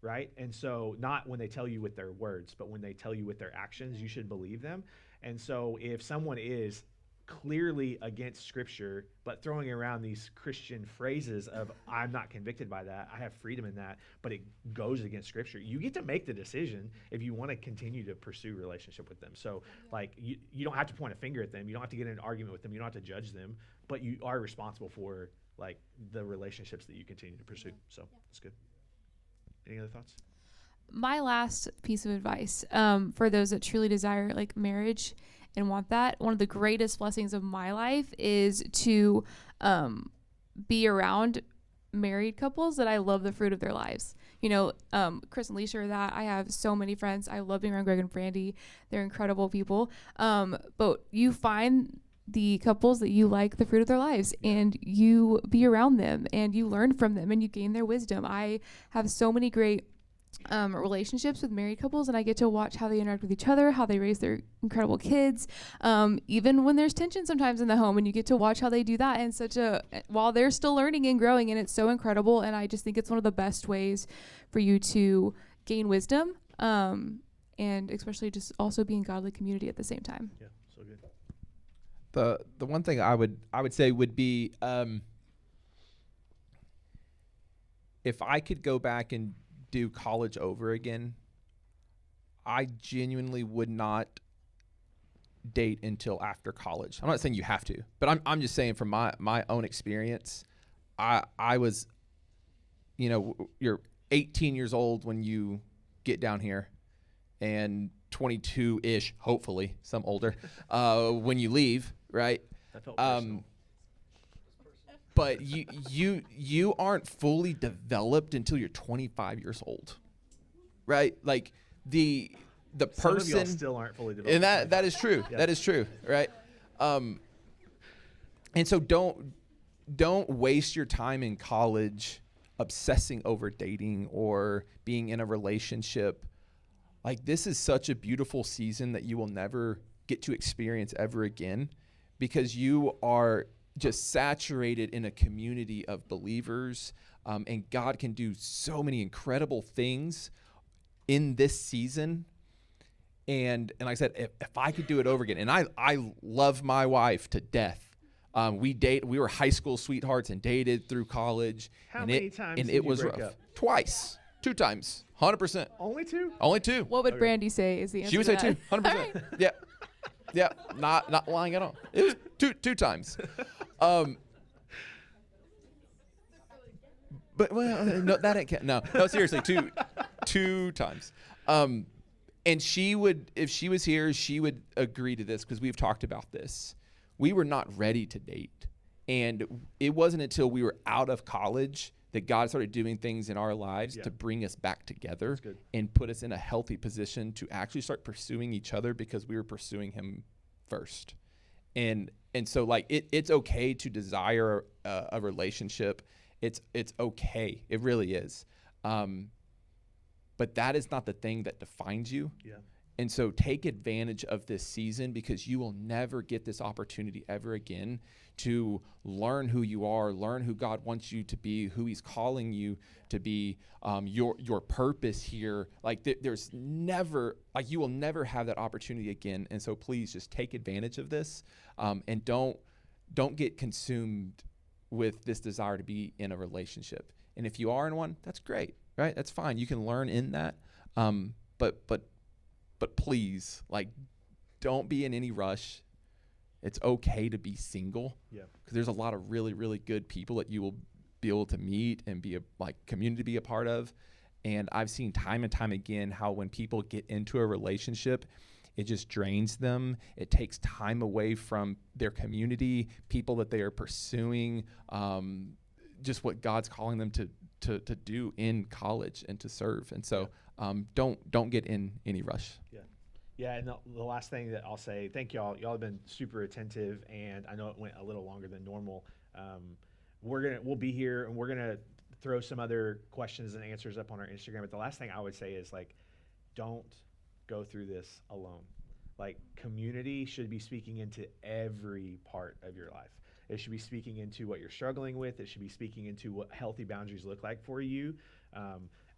E: Right? And so not when they tell you with their words, but when they tell you with their actions, you should believe them. And so if someone is clearly against Scripture, but throwing around these Christian phrases of, I'm not convicted by that, I have freedom in that, but it goes against Scripture, you get to make the decision if you want to continue to pursue relationship with them. So like you don't have to point a finger at them, you don't have to get in an argument with them, you don't have to judge them, but you are responsible for like the relationships that you continue to pursue. So that's good. Any other thoughts?
C: My last piece of advice for those that truly desire like marriage and want that, one of the greatest blessings of my life is to be around married couples that I love the fruit of their lives. You know, Chris and Leisha are that. I have so many friends. I love being around Greg and Brandy. They're incredible people. But you find the couples that you like the fruit of their lives, and you be around them and you learn from them and you gain their wisdom. I have so many great relationships with married couples, and I get to watch how they interact with each other, how they raise their incredible kids, even when there's tension sometimes in the home, and you get to watch how they do that in while they're still learning and growing, and it's so incredible. And I just think it's one of the best ways for you to gain wisdom, and especially just also be in godly community at the same time.
E: Yeah, so good.
D: The one thing I would say would be, if I could go back and do college over again, I genuinely would not date until after college. I'm not saying you have to, but I'm just saying from my own experience, I was, you're 18 years old when you get down here, and 22-ish, hopefully, some older, when you leave, right?
E: That felt personal.
D: But you aren't fully developed until you're 25 years old, right? Like the
E: Some
D: person,
E: of y'all still aren't fully developed.
D: and that is true.
E: Yeah.
D: That is true, right? And so don't waste your time in college obsessing over dating or being in a relationship. Like, this is such a beautiful season that you will never get to experience ever again, because you are just saturated in a community of believers, and God can do so many incredible things in this season. And like I said, if I could do it over again, and I love my wife to death. We were high school sweethearts and dated through college.
E: How many times
D: and
E: did
D: it
E: you
D: was
E: break
D: rough.
E: up?
D: Twice. 2 times. 100%.
E: Only 2?
D: Only 2.
C: What would
E: Okay.
C: Brandy say is the answer?
D: She would
C: to
D: say
C: that?
D: 2. 100%. Yeah. Yeah. Not lying at all. It was two times. But well, no, that ain't no, seriously, two times. And she would, if she was here, she would agree to this, because we've talked about this. We were not ready to date, and it wasn't until we were out of college that God started doing things in our lives to bring us back together and put us in a healthy position to actually start pursuing each other, because we were pursuing Him first. And so, like, it's okay to desire a relationship. It's okay. It really is. But that is not the thing that defines you.
E: Yeah.
D: And so take advantage of this season, because you will never get this opportunity ever again to learn who you are, learn who God wants you to be, who He's calling you to be, your purpose here. Like, there's never, like, you will never have that opportunity again. And so please just take advantage of this, and don't get consumed with this desire to be in a relationship. And if you are in one, that's great, right? That's fine. You can learn in that. But please, like, don't be in any rush. It's okay to be single.
E: Yeah.
D: Because there's a lot of really, really good people that you will be able to meet and be a community to be a part of. And I've seen time and time again how when people get into a relationship, it just drains them. It takes time away from their community, people that they are pursuing, just what God's calling them to do in college and to serve. And so don't get in any rush.
E: Yeah. Yeah, and the last thing that I'll say, thank y'all. Y'all have been super attentive, and I know it went a little longer than normal. We'll be here, and we're gonna throw some other questions and answers up on our Instagram. But the last thing I would say is, like, don't go through this alone. Like, community should be speaking into every part of your life. It should be speaking into what you're struggling with. It should be speaking into what healthy boundaries look like for you.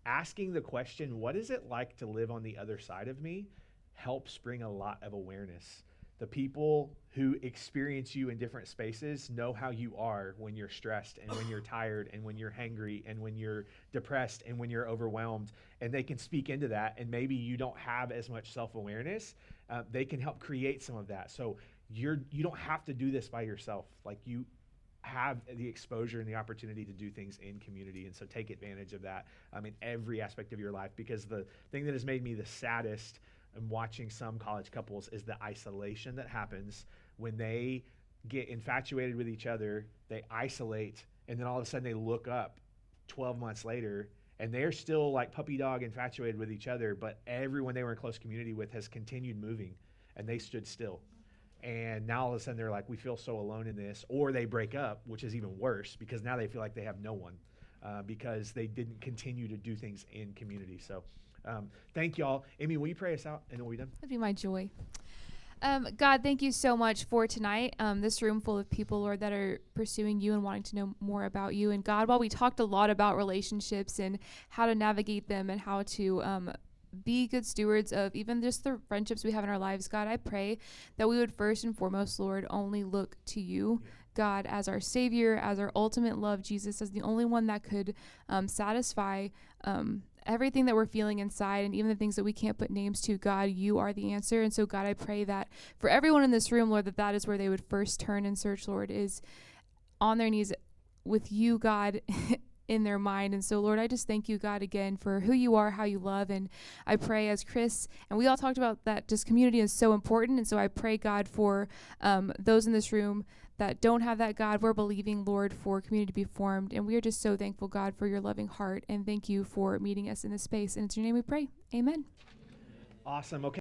E: Asking the question, what is it like to live on the other side of me, helps bring a lot of awareness. The people who experience you in different spaces know how you are when you're stressed and when you're tired and when you're hangry and when you're depressed and when you're overwhelmed, and they can speak into that. And maybe you don't have as much self-awareness. They can help create some of that. So you don't have to do this by yourself. Like, you have the exposure and the opportunity to do things in community. And so take advantage of that in every aspect of your life, because the thing that has made me the saddest in watching some college couples is the isolation that happens when they get infatuated with each other, they isolate, and then all of a sudden they look up 12 months later and they're still like puppy dog infatuated with each other, but everyone they were in close community with has continued moving and they stood still. And now all of a sudden they're like, we feel so alone in this. Or they break up, which is even worse, because now they feel like they have no one because they didn't continue to do things in community. So thank y'all. Amy, will you pray us out and then we'll be done?
C: That'd be my joy. God, thank you so much for tonight. This room full of people, Lord, that are pursuing you and wanting to know more about you. And God, while we talked a lot about relationships and how to navigate them and how to be good stewards of even just the friendships we have in our lives, God, I pray that we would first and foremost, Lord, only look to you, God, as our Savior, as our ultimate love, Jesus, as the only one that could satisfy everything that we're feeling inside, and even the things that we can't put names to. God, you are the answer. And so, God, I pray that for everyone in this room, Lord, that is where they would first turn and search, Lord, is on their knees with you, God, in their mind. And so, Lord, I just thank you, God, again for who you are, how you love. And I pray, as Chris and we all talked about, that just community is so important. And so I pray, God, for those in this room that don't have that, God. We're believing, Lord, for community to be formed. And we are just so thankful, God, for your loving heart. And thank you for meeting us in this space. And it's your name we pray. Amen.
E: Awesome. Okay.